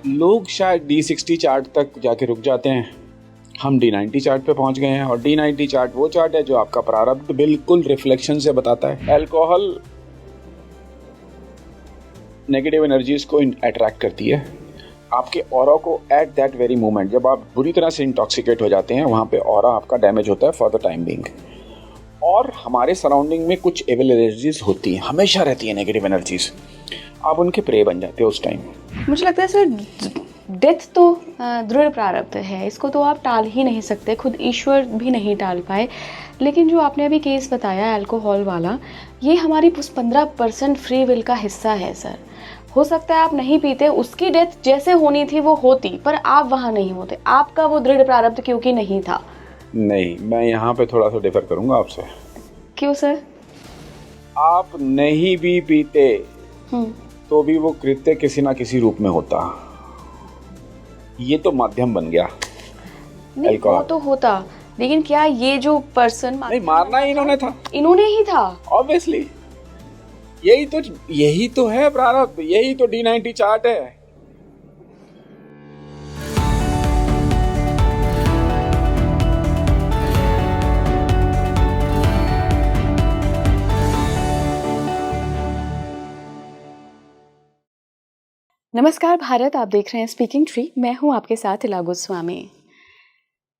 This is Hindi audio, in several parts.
लोग शायद D60 चार्ट तक जाके रुक जाते हैं, हम D90 चार्ट पे पहुंच गए हैं। और D90 चार्ट वो चार्ट है जो आपका प्रारब्ध बिल्कुल रिफ्लेक्शन से बताता है। अल्कोहल नेगेटिव एनर्जीज को अट्रैक्ट करती है, आपके ऑरा को एट दैट वेरी मोमेंट जब आप बुरी तरह से इंटॉक्सिकेट हो जाते हैं, वहाँ पे ऑरा आपका डैमेज होता है फॉर द टाइम बीइंग। और हमारे सराउंडिंग में कुछ एविल एनर्जीज होती हैं, हमेशा रहती है नेगेटिव एनर्जीज, आप उनके प्रे बन जाते हो उस टाइम। मुझे लगता है सर डेथ तो दृढ़ प्रारब्ध है, इसको तो आप टाल ही नहीं सकते, खुद ईश्वर भी नहीं टाल पाए। लेकिन जो आपने अभी केस बताया अल्कोहल वाला, ये हमारी उस 15% फ्री विल का हिस्सा है सर। हो सकता है आप नहीं पीते, उसकी डेथ जैसे होनी थी वो होती, पर आप वहाँ नहीं होते, आपका वो दृढ़ प्रारब्ध क्योंकि नहीं था। नहीं, मैं यहाँ पे थोड़ा सा डिफर करूँगा आपसे। क्यों सर? आप नहीं भी पीते तो भी वो कृत्य किसी ना किसी रूप में होता, ये तो माध्यम बन गया। नहीं वो तो होता, लेकिन क्या ये जो पर्सन नहीं, मारना ही इन्होंने था, इन्होंने ही था ऑब्वियसली। यही तो है प्रारब्ध, यही तो D90 चार्ट है। नमस्कार भारत, आप देख रहे हैं स्पीकिंग ट्री। मैं हूं आपके साथ इला गोस्वामी।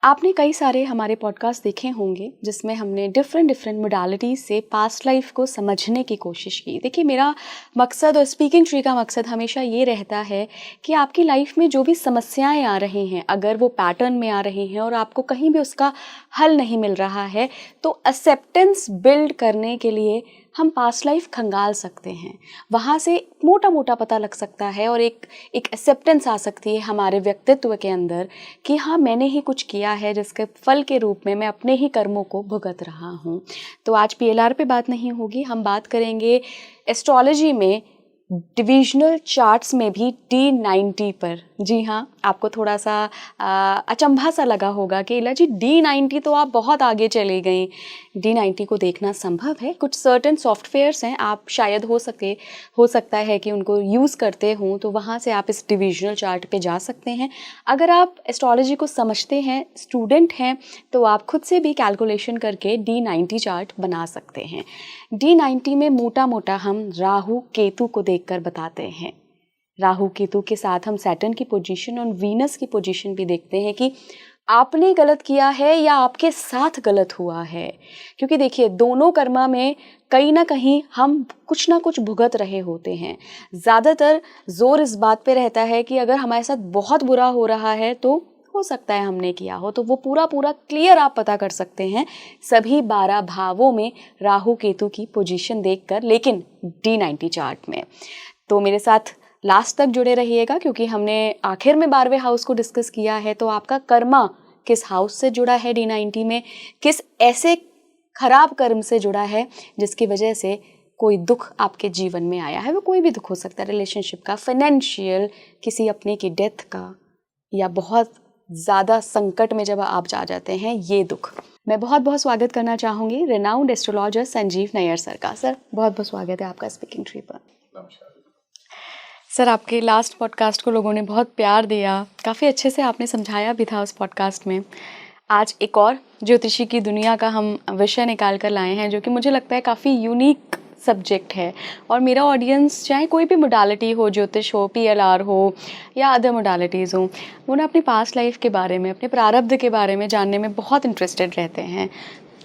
आपने कई सारे हमारे पॉडकास्ट देखे होंगे जिसमें हमने डिफरेंट मोडालिटीज से पास्ट लाइफ को समझने की कोशिश की। देखिए, मेरा मकसद और स्पीकिंग ट्री का मकसद हमेशा ये रहता है कि आपकी लाइफ में जो भी समस्याएं आ रही हैं, अगर वो पैटर्न में आ रही हैं और आपको कहीं भी उसका हल नहीं मिल रहा है, तो एक्सेप्टेंस बिल्ड करने के लिए हम पास्ट लाइफ खंगाल सकते हैं। वहाँ से मोटा मोटा पता लग सकता है और एक एक्सेप्टेंस आ सकती है हमारे व्यक्तित्व के अंदर कि हाँ, मैंने ही कुछ किया है जिसके फल के रूप में मैं अपने ही कर्मों को भुगत रहा हूँ। तो आज PLR पे बात नहीं होगी, हम बात करेंगे एस्ट्रोलॉजी में डिविजनल चार्ट्स में भी D90 पर। जी हाँ, आपको थोड़ा सा अचंभा सा लगा होगा कि इला जी D90 तो आप बहुत आगे चले गई। D90 को देखना संभव है, कुछ सर्टेन सॉफ्टवेयर्स हैं, आप शायद हो सकता है कि उनको यूज़ करते हों, तो वहाँ से आप इस डिविजनल चार्ट पे जा सकते हैं। अगर आप एस्ट्रोलॉजी को समझते हैं, स्टूडेंट हैं, तो आप खुद से भी कैलकुलेशन करके D90 चार्ट बना सकते हैं। D90 में मोटा मोटा हम राहु केतु को देखकर बताते हैं। राहु केतु के साथ हम सैटर्न की पोजीशन और वीनस की पोजीशन भी देखते हैं कि आपने गलत किया है या आपके साथ गलत हुआ है। क्योंकि देखिए, दोनों कर्मा में कहीं ना कहीं हम कुछ ना कुछ भुगत रहे होते हैं। ज़्यादातर जोर इस बात पे रहता है कि अगर हमारे साथ बहुत बुरा हो रहा है तो हो सकता है हमने किया हो, तो वो पूरा क्लियर आप पता कर सकते हैं सभी 12 भावों में राहु केतु की पोजीशन देखकर, लेकिन D90 चार्ट में। तो मेरे साथ लास्ट तक जुड़े रहिएगा, क्योंकि हमने आखिर में 12वें हाउस को डिस्कस किया है। तो आपका कर्मा किस हाउस से जुड़ा है D90 में, किस ऐसे खराब कर्म से जुड़ा है जिसकी वजह से कोई दुख आपके जीवन में आया है। वो कोई भी दुख हो सकता है, रिलेशनशिप का, फाइनेंशियल, किसी अपने की डेथ का, या बहुत ज़्यादा संकट में जब आप जा जाते हैं, ये दुख। मैं बहुत बहुत स्वागत करना चाहूँगी renowned astrologer Sanjeev Nayyar sir का। सर, बहुत बहुत स्वागत है आपका स्पीकिंग ट्री पर। सर, आपके लास्ट पॉडकास्ट को लोगों ने बहुत प्यार दिया, काफ़ी अच्छे से आपने समझाया भी था उस पॉडकास्ट में। आज एक और ज्योतिषी की दुनिया का हम विषय निकाल कर लाए हैं, जो कि मुझे लगता है काफ़ी यूनिक सब्जेक्ट है। और मेरा ऑडियंस, चाहे कोई भी मोडालिटी हो, ज्योतिष हो, PLR हो या अदर मोडालिटीज़ हो, वो ना अपनी पास्ट लाइफ के बारे में, अपने प्रारब्ध के बारे में जानने में बहुत इंटरेस्टेड रहते हैं।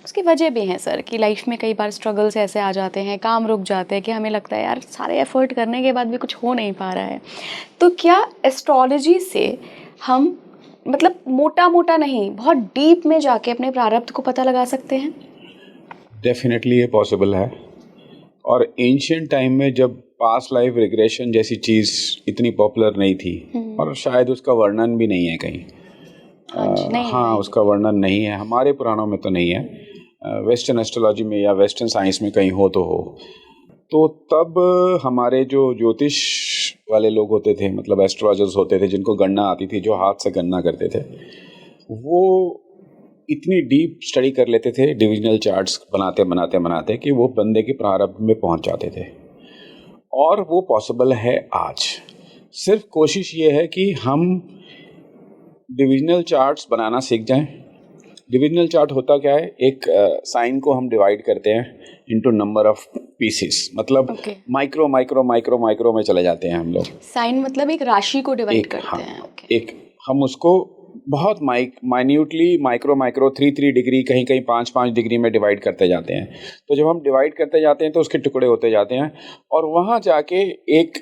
उसकी वजह भी है सर कि लाइफ में कई बार स्ट्रगल्स ऐसे आ जाते हैं, काम रुक जाते हैं कि हमें लगता है यार सारे एफर्ट करने के बाद भी कुछ हो नहीं पा रहा है। तो क्या एस्ट्रोलॉजी से हम, मतलब मोटा मोटा नहीं, बहुत डीप में जाके अपने प्रारब्ध को पता लगा सकते हैं? डेफिनेटली ये पॉसिबल है। और एंशिएंट टाइम में जब पास्ट लाइफ रिग्रेशन जैसी चीज़ इतनी पॉपुलर नहीं थी, और शायद उसका वर्णन भी नहीं है कहीं, उसका वर्णन नहीं है हमारे पुराणों में, तो नहीं है, वेस्टर्न एस्ट्रोलॉजी में या वेस्टर्न साइंस में कहीं हो तो हो। तो तब हमारे जो ज्योतिष वाले लोग होते थे, मतलब एस्ट्रोलॉजर्स होते थे जिनको गणना आती थी, जो हाथ से गणना करते थे, वो इतनी डीप स्टडी कर लेते थे डिविजनल चार्ट्स बनाते कि वो बंदे के प्रारब्ध में पहुंच जाते थे। और वो पॉसिबल है आज। सिर्फ कोशिश ये है कि हम डिविजनल चार्ट्स बनाना सीख जाएं। डिविजनल चार्ट होता क्या है, एक साइन को हम डिवाइड करते हैं इनटू नंबर ऑफ पीसेस, मतलब माइक्रो माइक्रो माइक्रो माइक्रो में चले जाते हैं हम लोग। साइन मतलब एक राशि को डिवाइड करते हाँ, हैं। एक हम उसको बहुत माइन्यूटली माइक्रो 3 डिग्री, कहीं कहीं 5 डिग्री में डिवाइड करते जाते हैं। तो जब हम डिवाइड करते जाते हैं तो उसके टुकड़े होते जाते हैं और वहाँ जाके एक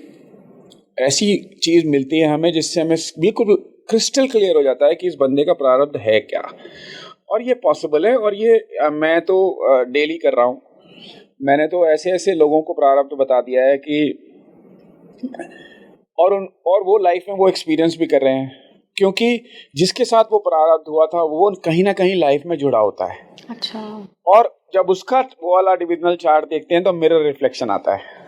ऐसी चीज़ मिलती है हमें जिससे हमें बिल्कुल क्रिस्टल क्लियर हो जाता है कि इस बंदे का प्रारब्ध है क्या, और ये पॉसिबल है। और ये मैं तो डेली कर रहा हूँ। मैंने तो ऐसे ऐसे लोगों को प्रारब्ध बता दिया है कि और वो लाइफ में वो एक्सपीरियंस भी कर रहे हैं, क्योंकि जिसके साथ वो प्रारब्ध हुआ था वो कहीं ना कहीं लाइफ में जुड़ा होता है। अच्छा। और जब उसका वो वाला डिविजनल चार्ट देखते हैं तो मिरर रिफ्लेक्शन आता है,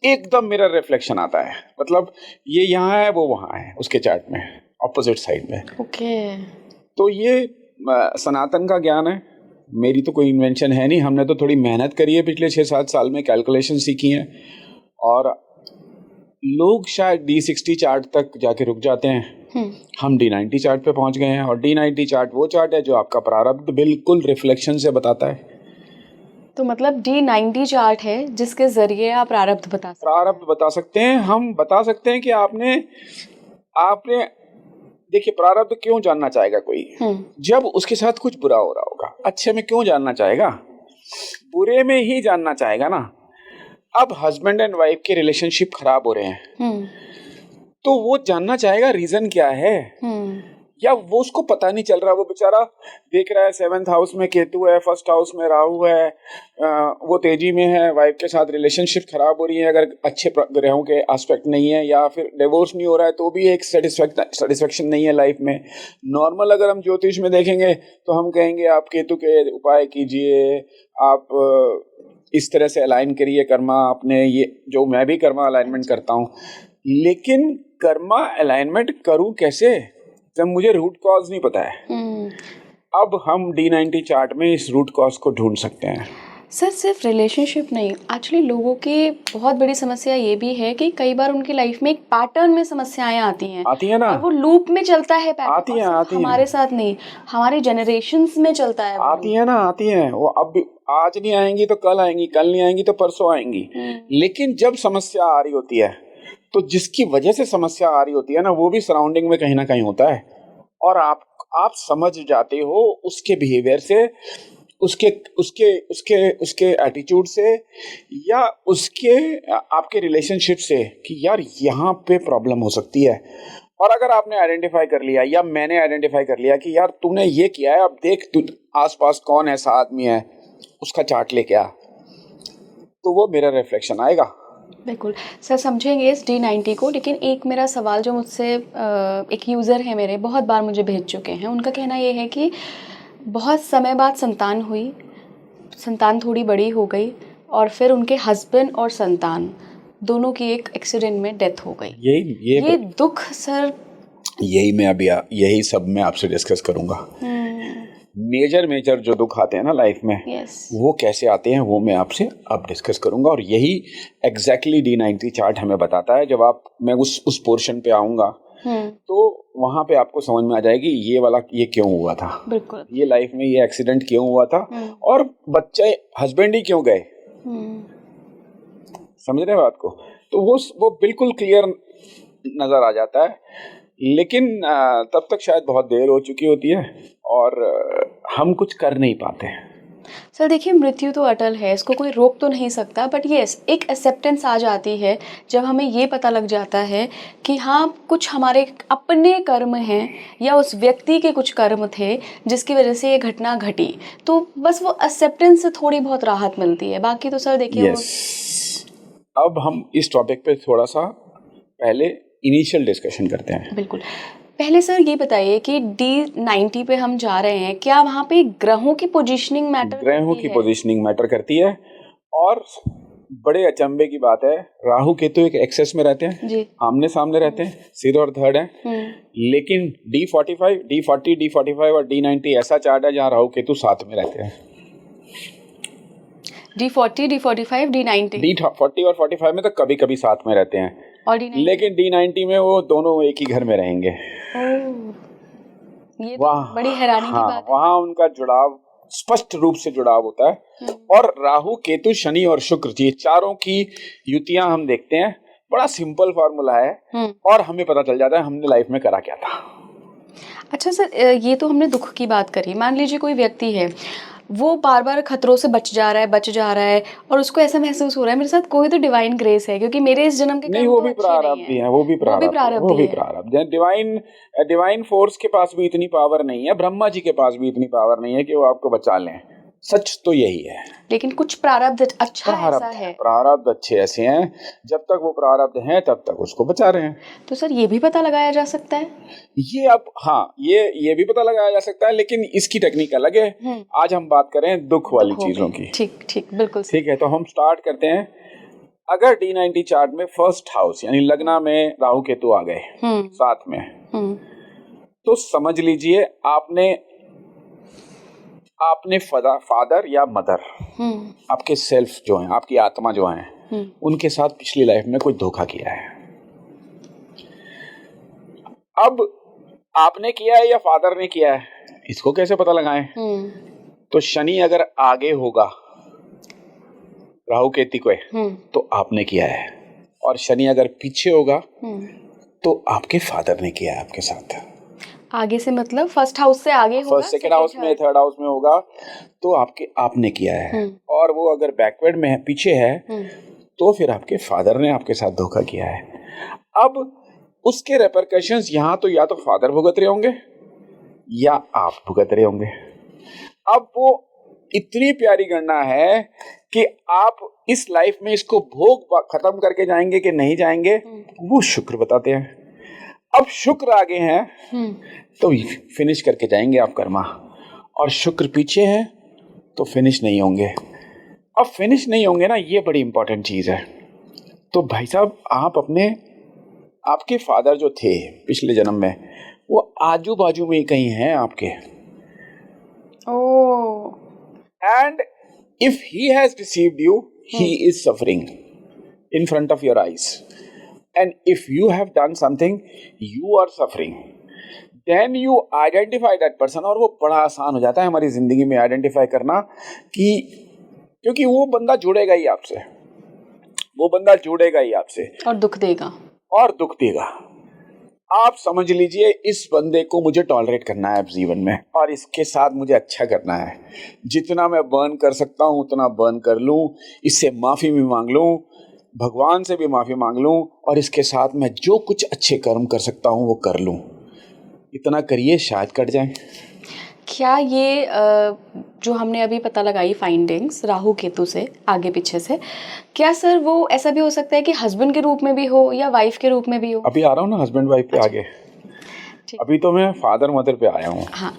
एकदम मिरर रिफ्लेक्शन आता है। मतलब ये यहाँ है, वो वहाँ है, उसके चार्ट में ऑपोजिट साइड में। ओके। तो ये सनातन का ज्ञान है, मेरी तो कोई इन्वेंशन है नहीं। हमने तो थोड़ी मेहनत करी है पिछले 6-7 साल में, कैलकुलेशन सीखी है, और लोग शायद D60 चार्ट तक जाके रुक जाते हैं। हम D90 चार्ट पे पहुंच गए हैं, और D90 चार्ट वो चार्ट है जो आपका प्रारब्ध बिल्कुल रिफ्लेक्शन से बताता है। तो मतलब D90 चार्ट है जिसके जरिए आप प्रारब्ध बता सकते हैं। हम बता सकते हैं कि आपने देखिए, प्रारब्ध क्यों जानना चाहेगा कोई? जब उसके साथ कुछ बुरा हो रहा होगा। अच्छे में क्यों जानना चाहेगा? बुरे में ही जानना चाहेगा ना। अब हस्बैंड एंड वाइफ के रिलेशनशिप खराब हो रहे हैं, तो वो जानना चाहेगा रीजन क्या है, या वो उसको पता नहीं चल रहा। वो बेचारा देख रहा है 7th हाउस में केतु है, 1st हाउस में राहु है, वो तेजी में है, वाइफ के साथ रिलेशनशिप खराब हो रही है अगर अच्छे ग्रहों के एस्पेक्ट नहीं है, या फिर डिवोर्स नहीं हो रहा है तो भी एक सेटिस्फेक्शन नहीं है लाइफ में। नॉर्मल अगर हम ज्योतिष में देखेंगे तो हम कहेंगे आप केतु के उपाय कीजिए, आप इस तरह से अलाइन करिए कर्मा अपने, ये जो मैं भी कर्मा अलाइनमेंट करता हूँ। लेकिन कर्मा अलाइनमेंट करूँ कैसे जब मुझे रूट कॉज नहीं पता है? अब हम D90 चार्ट में इस रूट कॉज को ढूंढ सकते हैं। सर सिर्फ रिलेशनशिप नहीं, एक्चुअली लोगों की बहुत बड़ी समस्या ये भी है कि कई बार उनकी लाइफ में एक पैटर्न में समस्याएं आती हैं ना, और वो लूप में चलता है पैटर्न। आती हैं हमारे साथ नहीं, हमारे जनरेशंस में चलता है। आती हैं वो अब आज नहीं आएंगी तो कल आएंगी, कल नहीं आएंगी तो परसों आएंगी। लेकिन जब समस्या आ रही होती है तो जिसकी वजह से समस्या आ रही होती है ना, वो भी सराउंडिंग में कहीं ना कहीं होता है, और आप समझ जाते हो उसके बिहेवियर से, उसके एटीट्यूड से, या उसके आपके रिलेशनशिप से कि यार यहाँ पे प्रॉब्लम हो सकती है। और अगर आपने आइडेंटिफाई कर लिया या मैंने आइडेंटिफाई कर लिया कि यार तूने ये किया है, अब देख तू आसपास कौन ऐसा आदमी है, उसका चार्ट लेके आ, तो वो मेरा रिफ्लेक्शन आएगा। बिल्कुल सर, समझेंगे इस D90 को। लेकिन एक मेरा सवाल जो मुझसे एक यूज़र है मेरे, बहुत बार मुझे भेज चुके हैं, उनका कहना ये है कि बहुत समय बाद संतान हुई, संतान थोड़ी बड़ी हो गई, और फिर उनके हस्बैंड और संतान दोनों की एक एक्सीडेंट में डेथ हो गई। ये दुख सर, यही सब मैं आपसे डिस्कस करूंगा। मेजर जो दुख आते हैं ना लाइफ में, वो कैसे आते हैं वो मैं आपसे अब डिस्कस करूंगा, और यही एग्जैक्टली D90 चार्ट हमें बताता है। जब मैं उस पोर्शन पे आऊंगा तो वहां पे आपको समझ में आ जाएगी ये क्यों हुआ था, बिल्कुल ये लाइफ में ये एक्सीडेंट क्यों हुआ था, और बच्चे हस्बैंड ही क्यों गए। समझ रहे हो बात को? तो वो बिल्कुल क्लियर नजर आ जाता है। लेकिन तब तक शायद बहुत देर हो चुकी होती है और हम कुछ कर नहीं पाते हैं। सर देखिए, मृत्यु तो अटल है, इसको कोई रोक तो नहीं सकता, बट यस एक एक्सेप्टेंस आ जाती है जब हमें ये पता लग जाता है कि हाँ, कुछ हमारे अपने कर्म हैं या उस व्यक्ति के कुछ कर्म थे जिसकी वजह से ये घटना घटी। तो बस वो एक्सेप्टेंस से थोड़ी बहुत राहत मिलती है। बाकी तो सर देखिए अब हम इस टॉपिक पे थोड़ा सा पहले इनिशियल डिस्कशन करते हैं। बिल्कुल। पहले सर ये बताइए कि D90 पे हम जा रहे हैं, क्या वहाँ पे ग्रहों की पोजीशनिंग मैटर करती है? और बड़े अचंभे की बात है, राहु केतु एक एक्सेस में रहते हैं जी, आमने सामने रहते हैं, सिर और धड़ है। लेकिन D45, D40, D45 और D90 ऐसा चार्ट है जहाँ राहु केतु साथ में रहते हैं। D40, D45, D90 D40 और 45 में तो कभी कभी साथ में रहते हैं, और D90 लेकिन D90 में वो दोनों एक ही घर में रहेंगे। ये तो बड़ी हैरानी की बात है। वहाँ उनका जुड़ाव स्पष्ट रूप से जुड़ाव होता है। और राहु केतु शनि और शुक्र, ये चारों की युतियां हम देखते हैं, बड़ा सिंपल फॉर्मूला है और हमें पता चल जाता है हमने लाइफ में करा क्या था। अच्छा सर, ये तो हमने दुख की बात करी। मान लीजिए कोई व्यक्ति है, वो बार बार खतरों से बच जा रहा है और उसको ऐसा महसूस हो रहा है मेरे साथ कोई तो डिवाइन ग्रेस है, क्योंकि मेरे इस जन्म के नहीं, वो भी प्रारब्ध ही है, वो भी प्रारब्ध है। डिवाइन फोर्स के पास भी इतनी पावर नहीं है, ब्रह्मा जी के पास भी इतनी पावर नहीं है कि वो आपको बचा लें। सच तो यही है। लेकिन कुछ प्रारब्ध अच्छा ऐसा है, प्रारब्ध अच्छे ऐसे हैं, जब तक वो प्रारब्ध हैं तब तक उसको बचा रहे हैं। तो सर ये भी पता लगाया जा सकता है? ये अब ये भी पता लगाया जा सकता है, लेकिन इसकी टेक्निक अलग है। आज हम बात करें दुख वाली चीजों की। ठीक बिल्कुल ठीक है, तो हम स्टार्ट करते हैं। अगर D90 चार्ट में फर्स्ट हाउस यानी लग्न में राहु केतु आ गए साथ में, तो समझ लीजिए आपने फादर या मदर, आपके सेल्फ जो है, आपकी आत्मा जो है, उनके साथ पिछली लाइफ में कोई धोखा किया है। अब आपने किया है या फादर ने किया है, इसको कैसे पता लगाएं? तो शनि अगर आगे होगा राहु केतु को, तो आपने किया है, और शनि अगर पीछे होगा तो आपके फादर ने किया है आपके साथ। आगे से मतलब फर्स्ट हाउस से आगे होगा, फर्स्ट सेकंड हाउस में, थर्ड हाउस में होगा, तो आपने किया है। और वो अगर बैकवर्ड में है, पीछे है, तो फिर आपके फादर ने आपके साथ धोखा किया है। अब उसके रेपरकशंस यहाँ तो या तो फादर भुगत रहे होंगे या आप भुगत रहे होंगे। अब वो इतनी प्यारी गणना है कि आप इस लाइफ में इसको भोग खत्म करके जाएंगे कि नहीं जाएंगे, वो शुक्र बताते हैं। अब शुक्र आगे हैं तो फिनिश करके जाएंगे आप कर्मा, और शुक्र पीछे है तो फिनिश नहीं होंगे। अब फिनिश नहीं होंगे ना, ये बड़ी इंपॉर्टेंट चीज है। तो भाई साहब, आपके फादर जो थे पिछले जन्म में, वो आजू बाजू में ही कहीं हैं आपके। And if he has received you, he is suffering in front of your eyes, and if you have done something, you are suffering, then you identify that person। और वो बड़ा आसान हो जाता है हमारी जिंदगी में आइडेंटिफाई करना, क्योंकि वो बंदा जुड़ेगा ही आपसे, और दुख देगा। आप समझ लीजिए, इस बंदे को मुझे टॉलरेट करना है अब जीवन में, और इसके साथ मुझे अच्छा करना है। जितना मैं बर्न कर सकता हूँ उतना बर्न कर लूँ, इससे माफी भी मांग लूँ, भगवान से भी माफी मांग लूं, और इसके साथ मैं जो कुछ अच्छे कर्म कर सकता हूं वो कर लूं। इतना करिए, शायद कट जाए। क्या ये जो हमने अभी पता लगाई फाइंडिंग्स राहु केतु से आगे पीछे से, क्या सर वो ऐसा भी हो सकता है कि हस्बैंड के रूप में भी हो या वाइफ के रूप में भी हो? अभी आ रहा हूँ ना हस्बैंड वाइफ पे। अच्छा। आगे अभी तो मैं फादर मदर पे आया हूँ। हाँ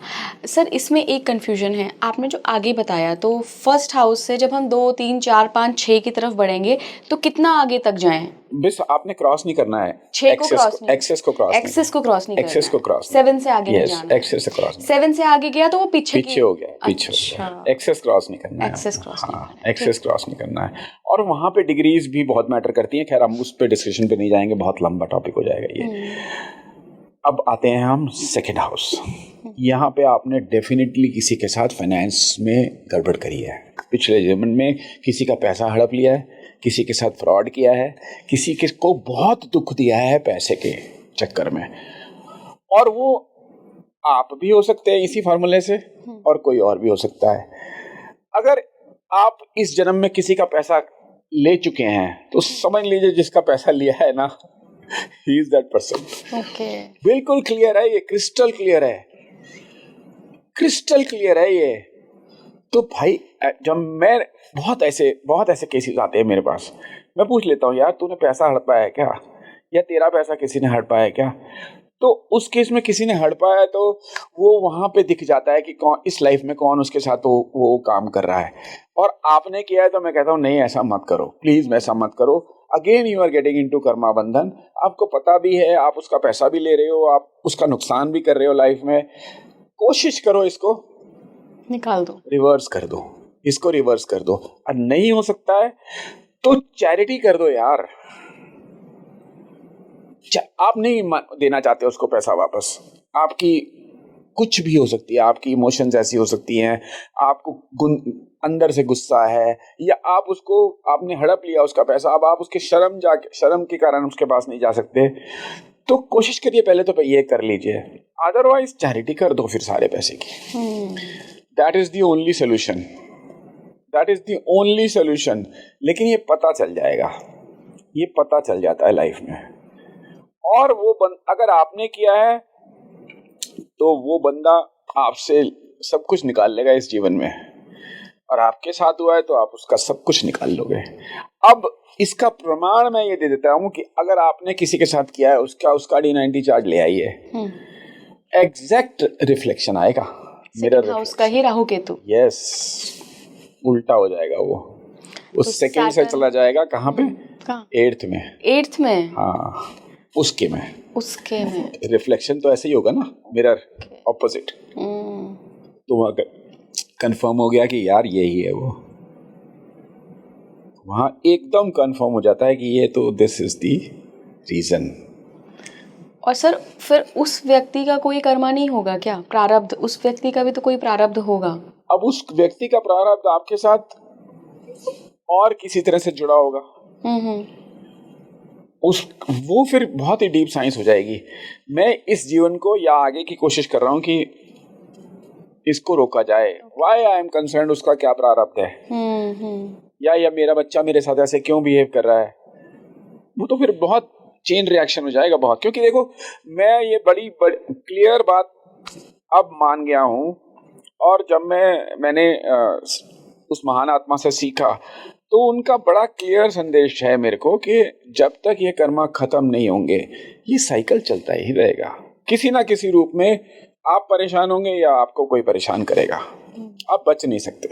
सर, इसमें एक कंफ्यूजन है। आपने जो आगे बताया, तो फर्स्ट हाउस से जब हम 2, 3, 4, 5, 6 की तरफ बढ़ेंगे तो कितना आगे तक जाएं? बस आपने क्रॉस नहीं करना है, एक्सेस को क्रॉस नहीं करना। 7 से आगे नहीं जाना। एक्सेस से क्रॉस 7 से आगे गया तो वो पीछे हो गया। एक्सेस क्रॉस नहीं करना है, एक्सेस क्रॉस नहीं करना है। और वहाँ पे डिग्रीज भी बहुत मैटर करती हैं। खैर, हम उस पे डिस्कशन पे नहीं जाएंगे, बहुत लंबा टॉपिक हो जाएगा ये। अब आते हैं हम सेकेंड हाउस। यहाँ पे आपने डेफिनेटली किसी के साथ फाइनेंस में गड़बड़ करी है। पिछले जीवन में किसी का पैसा हड़प लिया है, किसी के साथ फ्रॉड किया है, किसी के को बहुत दुख दिया है पैसे के चक्कर में, और वो आप भी हो सकते हैं इसी फार्मूले से, और कोई और भी हो सकता है। अगर आप इस जन्म में किसी का पैसा ले चुके हैं तो समझ लीजिए जिसका पैसा लिया है ना, he is that person। बिल्कुल क्लियर है ये, क्रिस्टल क्लियर है ये। तो भाई, जब मैं बहुत ऐसे केसेस आते हैं मेरे पास, मैं पूछ लेता हूँ, यार तूने पैसा हड़पाया है क्या, या तेरा पैसा किसी ने हड़पाया है क्या? तो उस केस में किसी ने हड़पाया है तो वो वहां पे दिख जाता है कि कौन इस लाइफ में कौन उसके साथ वो काम कर रहा है। और आपने किया है तो मैं कहता हूँ नहीं, ऐसा मत करो, प्लीज ऐसा मत करो। Again you are getting into karma bandhan. आपको पता भी है, आप उसका पैसा भी ले रहे हो, आप उसका नुकसान भी कर रहे हो लाइफ में। कोशिश करो इसको निकाल दो, रिवर्स कर दो। इसको रिवर्स कर दो। और नहीं हो सकता है तो चैरिटी कर दो यार। आप नहीं देना चाहते उसको पैसा वापस, आपकी कुछ भी हो सकती है, आपकी इमोशंस ऐसी हो सकती हैं, आपको अंदर से गुस्सा है, या आप उसको आपने हड़प लिया उसका पैसा, अब आप उसके शर्म के कारण उसके पास नहीं जा सकते, तो कोशिश करिए पहले तो ये कर लीजिए, अदरवाइज चैरिटी कर दो फिर सारे पैसे की। That is the only solution, that is the only solution. लेकिन ये पता चल जाएगा, ये पता चल जाता है लाइफ में। और वो अगर आपने किया है तो वो बंदा आपसे सब कुछ निकाल लेगा इस जीवन में, और आपके साथ हुआ है तो आप उसका सब कुछ निकाल लोगे। अब इसका प्रमाण मैं ये दे देता हूँ कि अगर आपने किसी के साथ किया है, उसका D90 चार्ट ले आइए, एग्जैक्ट रिफ्लेक्शन आएगा, मिरर हाउस का ही राहु केतु। यस, उल्टा हो जाएगा वो, उस सेकंड से चला जाएगा कहाँ पे, 8th में। 8th में, हाँ, उसके में रिफ्लेक्शन तो ऐसे ही होगा ना, मिरर ऑपोजिट। तो अगर कंफर्म हो गया कि यार यही है वो, वहां एकदम कंफर्म हो जाता है कि ये तो दिस इज द रीजन। और सर फिर उस व्यक्ति का कोई कर्मा नहीं होगा क्या, प्रारब्ध? उस व्यक्ति का भी तो कोई प्रारब्ध होगा। अब उस व्यक्ति का प्रारब्ध आपके साथ और किसी तरह से जुड़ा होगा, वो फिर बहुत ही डीप साइंस हो जाएगी। मैं इस जीवन को या आगे की कोशिश कर रहा हूँ कि इसको रोका जाए, व्हाई आई एम कंसर्न्ड, उसका क्या प्रारब्ध है, या मेरा बच्चा मेरे साथ ऐसे क्यों बिहेव कर रहा है। वो तो फिर बहुत चेन रिएक्शन हो जाएगा बहुत, क्योंकि देखो मैं ये बड़ी क्लियर बात अब मान गया हूँ, और जब मैंने उस महान आत्मा से सीखा तो उनका बड़ा क्लियर संदेश है मेरे को कि जब तक ये कर्मा खत्म नहीं होंगे ये साइकिल चलता ही रहेगा, किसी ना किसी रूप में आप परेशान होंगे या आपको कोई परेशान करेगा, आप बच नहीं सकते।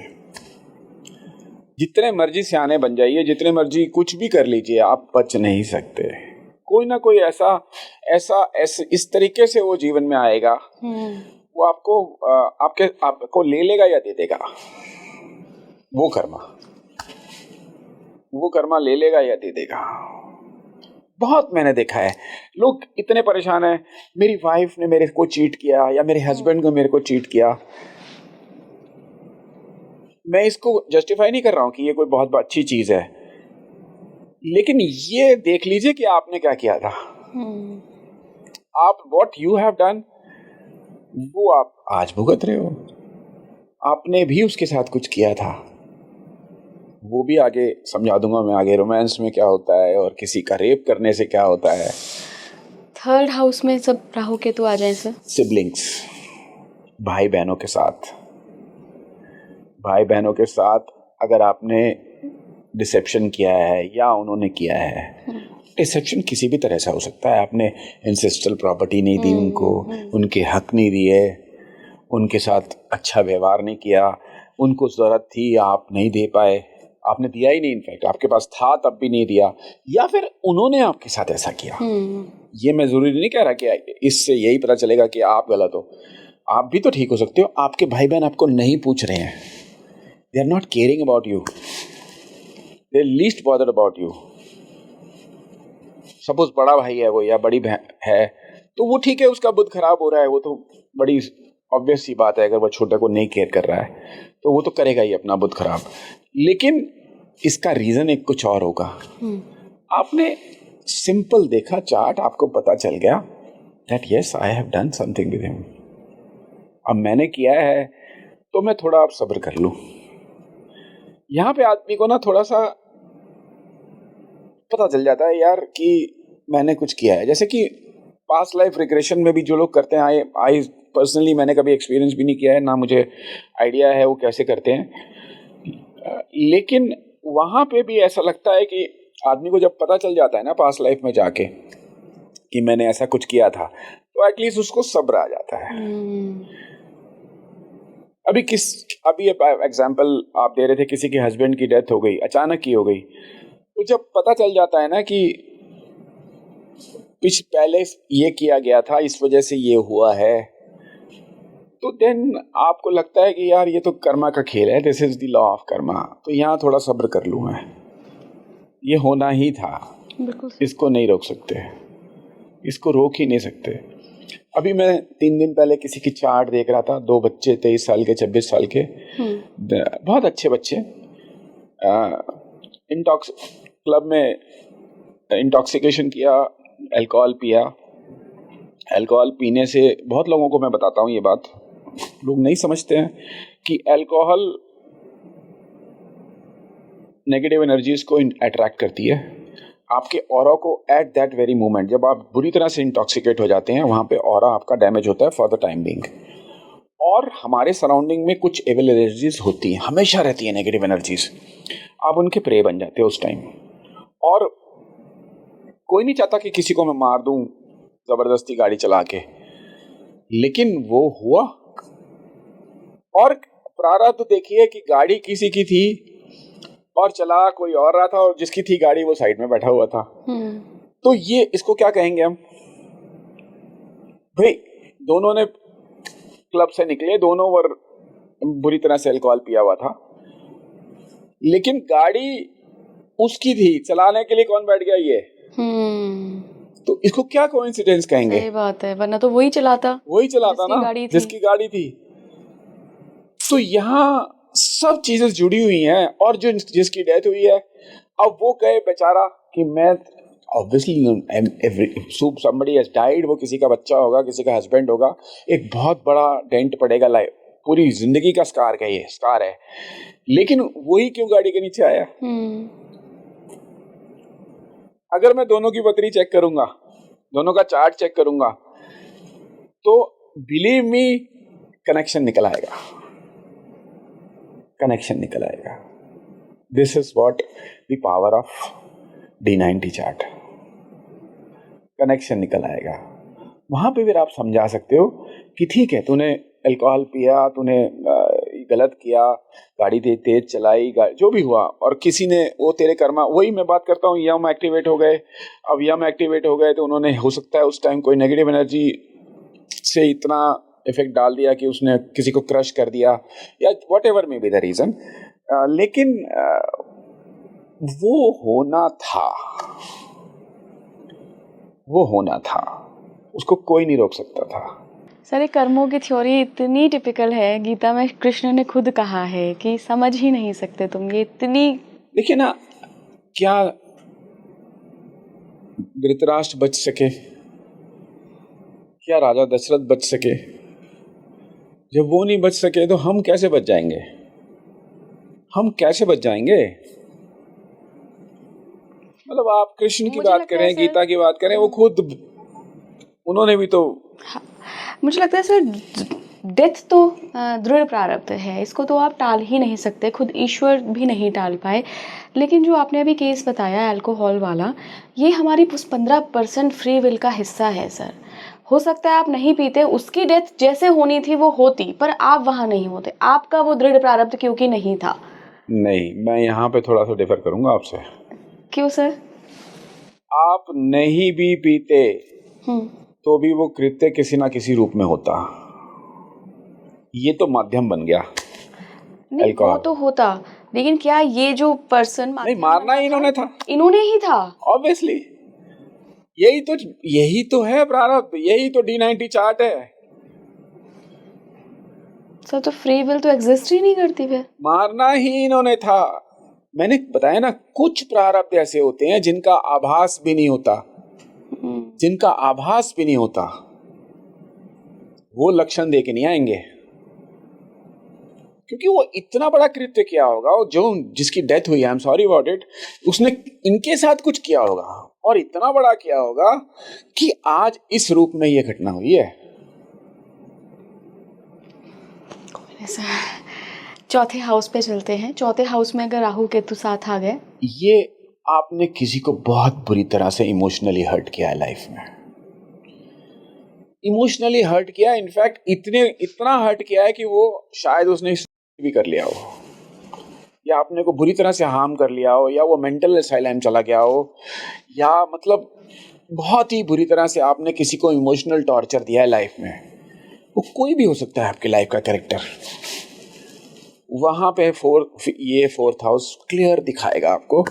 जितने मर्जी सियाने बन जाइए, जितने मर्जी कुछ भी कर लीजिए, आप बच नहीं सकते। कोई ना कोई ऐसा इस तरीके से वो जीवन में आएगा, वो आपको ले लेगा या दे देगा, वो कर्मा ले लेगा या दे देगा। बहुत मैंने देखा है, लोग इतने परेशान हैं, मेरी वाइफ ने मेरे को चीट किया या मेरे हस्बैंड को मेरे को चीट किया। मैं इसको जस्टिफाई नहीं कर रहा हूं कि ये कोई बहुत अच्छी चीज है, लेकिन ये देख लीजिए कि आपने क्या किया था। आप व्हाट यू हैव डन, वो आप आज भुगत रहे हो। आपने भी उसके साथ कुछ किया था, वो भी आगे समझा दूंगा मैं, आगे रोमांस में क्या होता है और किसी का रेप करने से क्या होता है। 3rd हाउस में सब राहु केतु आ जाए सर। सिबलिंग्स, भाई बहनों के साथ अगर आपने डिसेप्शन किया है या उन्होंने किया है, डिसेप्शन किसी भी तरह से हो सकता है, आपने एंसेस्ट्रल प्रॉपर्टी नहीं दी उनको, उनके हक नहीं दिए, उनके साथ अच्छा व्यवहार नहीं किया, उनको ज़रूरत थी आप नहीं दे पाए, आपने दिया ही नहीं, इनफैक्ट आपके पास था तब भी नहीं दिया, या फिर उन्होंने आपके साथ ऐसा किया। ये मैं ज़रूरी नहीं कह रहा कि इससे यही पता चलेगा कि आप गलत हो, आप भी तो ठीक हो सकते हो। आपके भाई बहन आपको नहीं पूछ रहे हैं, they are not caring about you, they are least bothered about you. Suppose बड़ा भाई है वो या बड़ी बहन है, तो वो ठीक है, उसका बुद्ध खराब हो रहा है, वो तो बड़ी ऑब्वियस सी बात है, अगर वो छोटे को नहीं केयर कर रहा है तो वो तो करेगा ही अपना बुद्ध खराब। लेकिन इसका रीजन एक कुछ और होगा। आपने सिंपल देखा चार्ट, आपको पता चल गया that yes I have done something with him, अब मैंने किया है तो मैं थोड़ा अब सब्र कर लूं। यहाँ पे आदमी को ना थोड़ा सा पता चल जाता है यार कि मैंने कुछ किया है। जैसे कि पास्ट लाइफ रिग्रेशन में भी जो लोग करते हैं, आई पर्सनली मैंने कभी एक्सपीरियंस भी नहीं किया है, ना मुझे आइडिया है वो कैसे करते हैं, लेकिन वहाँ पे भी ऐसा लगता है कि आदमी को जब पता चल जाता है ना पास्ट लाइफ में जाके कि मैंने ऐसा कुछ किया था, तो एटलीस्ट उसको सब्र आ जाता है। अभी एग्जाम्पल आप दे रहे थे, किसी के हस्बैंड की डेथ हो गई, अचानक की हो गई, तो जब पता चल जाता है ना कि पहले ये किया गया था, इस वजह से ये हुआ है, तो देन आपको लगता है कि यार ये तो कर्मा का खेल है, this is the law of Karma, तो यहाँ थोड़ा सब्र कर लूँ मैं, ये होना ही था, बिल्कुल। इसको नहीं रोक सकते, इसको रोक ही नहीं सकते। अभी मैं 3 दिन पहले किसी की चार्ट देख रहा था, 2 बच्चे 23 साल के 26 साल के, बहुत अच्छे बच्चे, क्लब में इंटॉक्सिकेशन किया, अल्कोहल पिया। अल्कोहल पीने से बहुत लोगों को मैं बताता हूँ ये बात, लोग नहीं समझते हैं कि अल्कोहल नेगेटिव एनर्जीज को अट्रैक्ट करती है आपके ऑरा को एट दैट वेरी मोमेंट। जब आप बुरी तरह से इंटॉक्सिकेट हो जाते हैं, वहाँ पे ऑरा आपका डैमेज होता है फॉर द टाइम बीइंग। और हमारे सराउंडिंग में कुछ एविल एनर्जीज होती हैं, हमेशा रहती है नेगेटिव एनर्जीज, आप उनके प्रे बन जाते हो उस टाइम। और कोई नहीं चाहता कि किसी को मैं मार दूं जबरदस्ती गाड़ी चला के, लेकिन वो हुआ। और प्रारब्ध देखिए कि गाड़ी किसी की थी और चला कोई और रहा था, और जिसकी थी गाड़ी वो साइड में बैठा हुआ था। तो ये इसको क्या कहेंगे हम भाई, दोनों ने क्लब से निकले, दोनों वर बुरी तरह से अल्कोहल पिया हुआ था, लेकिन गाड़ी उसकी थी, चलाने के लिए कौन बैठ गया, ये। तो इसको क्या कोइंसिडेंस कहेंगे? सही बात है, वरना तो वही चलाता ना जिसकी गाड़ी थी। तो यहाँ सब चीजें जुड़ी हुई हैं, और जो जिसकी डेथ हुई है, अब वो कहे बेचारा कि मैं ऑब्वियसली somebody has died, वो किसी का बच्चा होगा, किसी का हस्बैंड होगा, एक बहुत बड़ा डेंट पड़ेगा, लाइफ पूरी जिंदगी का स्कार का ये स्कार है, लेकिन वही क्यों गाड़ी के नीचे आया? अगर मैं दोनों की बतरी चेक करूंगा, दोनों का चार्ट चेक करूंगा, तो बिलीव मी कनेक्शन निकल आएगा, कनेक्शन निकल आएगा। This is what the power of D90 chart, connection निकल आएगा। वहां पे फिर आप समझा सकते हो कि ठीक है, तूने अल्कोहल पिया, तूने गलत किया, गाड़ी तेज चलाई, जो भी हुआ, और किसी ने वो तेरे कर्मा, वही मैं बात करता हूँ, यम एक्टिवेट हो गए। अब यम एक्टिवेट हो गए तो उन्होंने, हो सकता है उस टाइम कोई नेगेटिव एनर्जी से इतना इफेक्ट डाल दिया कि उसने किसी को क्रश कर दिया, या whatever may be the reason, लेकिन वो होना था, वो होना था, उसको कोई नहीं रोक सकता था। सारे कर्मों की थ्योरी इतनी टिपिकल है, गीता में कृष्ण ने खुद कहा है कि समझ ही नहीं सकते तुम, ये इतनी। देखिए ना, क्या धृतराष्ट्र बच सके, क्या राजा दशरथ बच सके? जब वो नहीं बच सके तो हम कैसे बच जाएंगे? हम कैसे बच जाएंगे? मतलब आप कृष्ण की बात करें, गीता की बात करें, वो खुद, उन्होंने भी तो, मुझे लगता है सर, डेथ तो दृढ़ प्रारब्ध है, इसको तो आप टाल ही नहीं सकते, खुद ईश्वर भी नहीं टाल पाए। लेकिन जो आपने अभी केस बताया अल्कोहल वाला, ये हमारी 15% फ्री विल का हिस्सा है सर। हो सकता है आप नहीं पीते, उसकी डेथ जैसे होनी थी वो होती, पर आप वहां नहीं होते, आपका वो दृढ़ प्रारब्ध क्योंकि नहीं था। नहीं, मैं यहाँ पे थोड़ा सा डिफर करूंगा आपसे। क्यों सर? आप नहीं भी पीते तो भी वो कृत्य किसी ना किसी रूप में होता, ये तो माध्यम बन गया। नहीं, वो तो होता, लेकिन क्या ये जो पर्सन नहीं, मारना ही इन्होंने था, इन्होंने ही था ऑब्वियसली। यही तो है प्रारब्ध, यही तो D90 चार्ट है सर। तो फ्री विल तो एग्जिस्ट ही नहीं करती फिर। मारना ही इन्होंने था। मैंने बताया ना, कुछ प्रारब्ध ऐसे होते हैं जिनका आभास भी नहीं होता, जिनका आभास भी नहीं होता, वो लक्षण दे के नहीं आएंगे, क्योंकि वो इतना बड़ा कृत्य किया होगा, जो जिसकी डेथ हुई, I am sorry about it, उसने इनके साथ कुछ किया होगा, और इतना बड़ा किया होगा कि आज इस रूप में ये घटना हुई है। चौथे हाउस पे चलते हैं। चौथे हाउस में अगर राहु केतु साथ आ गए, ये आपने किसी को बहुत बुरी तरह से इमोशनली हर्ट किया है लाइफ में, इमोशनली हर्ट किया, इनफैक्ट इतना हर्ट किया है कि वो शायद उसने भी कर लिया हो, या आपने को बुरी तरह से हार्म कर लिया हो, या वो मेंटल असाइलम चला गया हो, या मतलब बहुत ही बुरी तरह से आपने किसी को इमोशनल टॉर्चर दिया है लाइफ में। वो कोई भी हो सकता है आपकी लाइफ का कैरेक्टर। वहाँ पे ये 4th हाउस क्लियर दिखाएगा आपको,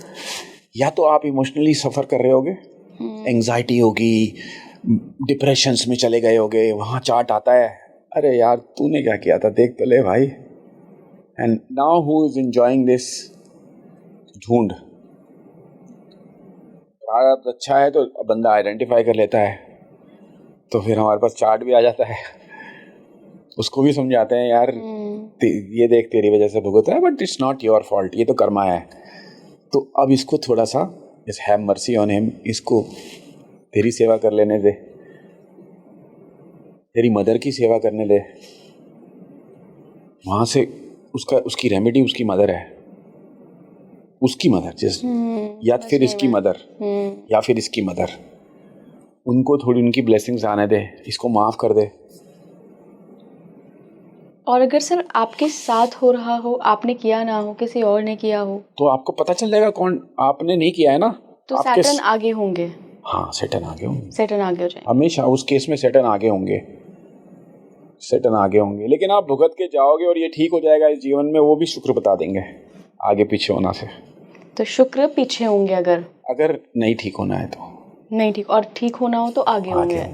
या तो आप इमोशनली सफ़र कर रहे होगे, एंग्जाइटी होगी, डिप्रेशंस में चले गए होगे, वहाँ चार्ट आता है, अरे यार तूने क्या किया था देख तो ले भाई, and now who is enjoying this झूठ। प्रारब्ध अच्छा है तो बंदा आइडेंटिफाई कर लेता है, तो फिर हमारे पास चार्ट भी आ जाता है, उसको भी समझाते हैं यार ये देख तेरी वजह से भुगत है, but it's not your fault, ये तो कर्मा है। तो अब इसको थोड़ा सा just have mercy on him, इसको तेरी सेवा कर लेने दे, तेरी मदर की सेवा करने दे, वहाँ से उसकी रेमेडी उसकी मदर है, उसकी मदर जिस या फिर इसकी मदर या फिर इसकी मदर, उनको थोड़ी उनकी ब्लेसिंग्स आने दे, इसको माफ़ कर दे। और अगर सर आपके साथ हो रहा हो, आपने किया ना हो, किसी और ने किया हो, तो आपको पता चल जाएगा कौन आपने नहीं किया है ना, तो सैटर्न आगे होंगे। हाँ सैटर्न आगे होंगे, सैटर्न आगे हो जाएंगे हमेशा उस केस में, सैटर्न आगे होंगे, सैटर्न आगे होंगे। लेकिन आप भुगत के जाओगे और ये ठीक हो जाएगा इस जीवन में, वो भी शुक्र बता देंगे आगे पीछे होना से। तो शुक्र पीछे होंगे अगर नहीं ठीक होना है तो, नहीं ठीक, और ठीक होना हो तो आगे होंगे।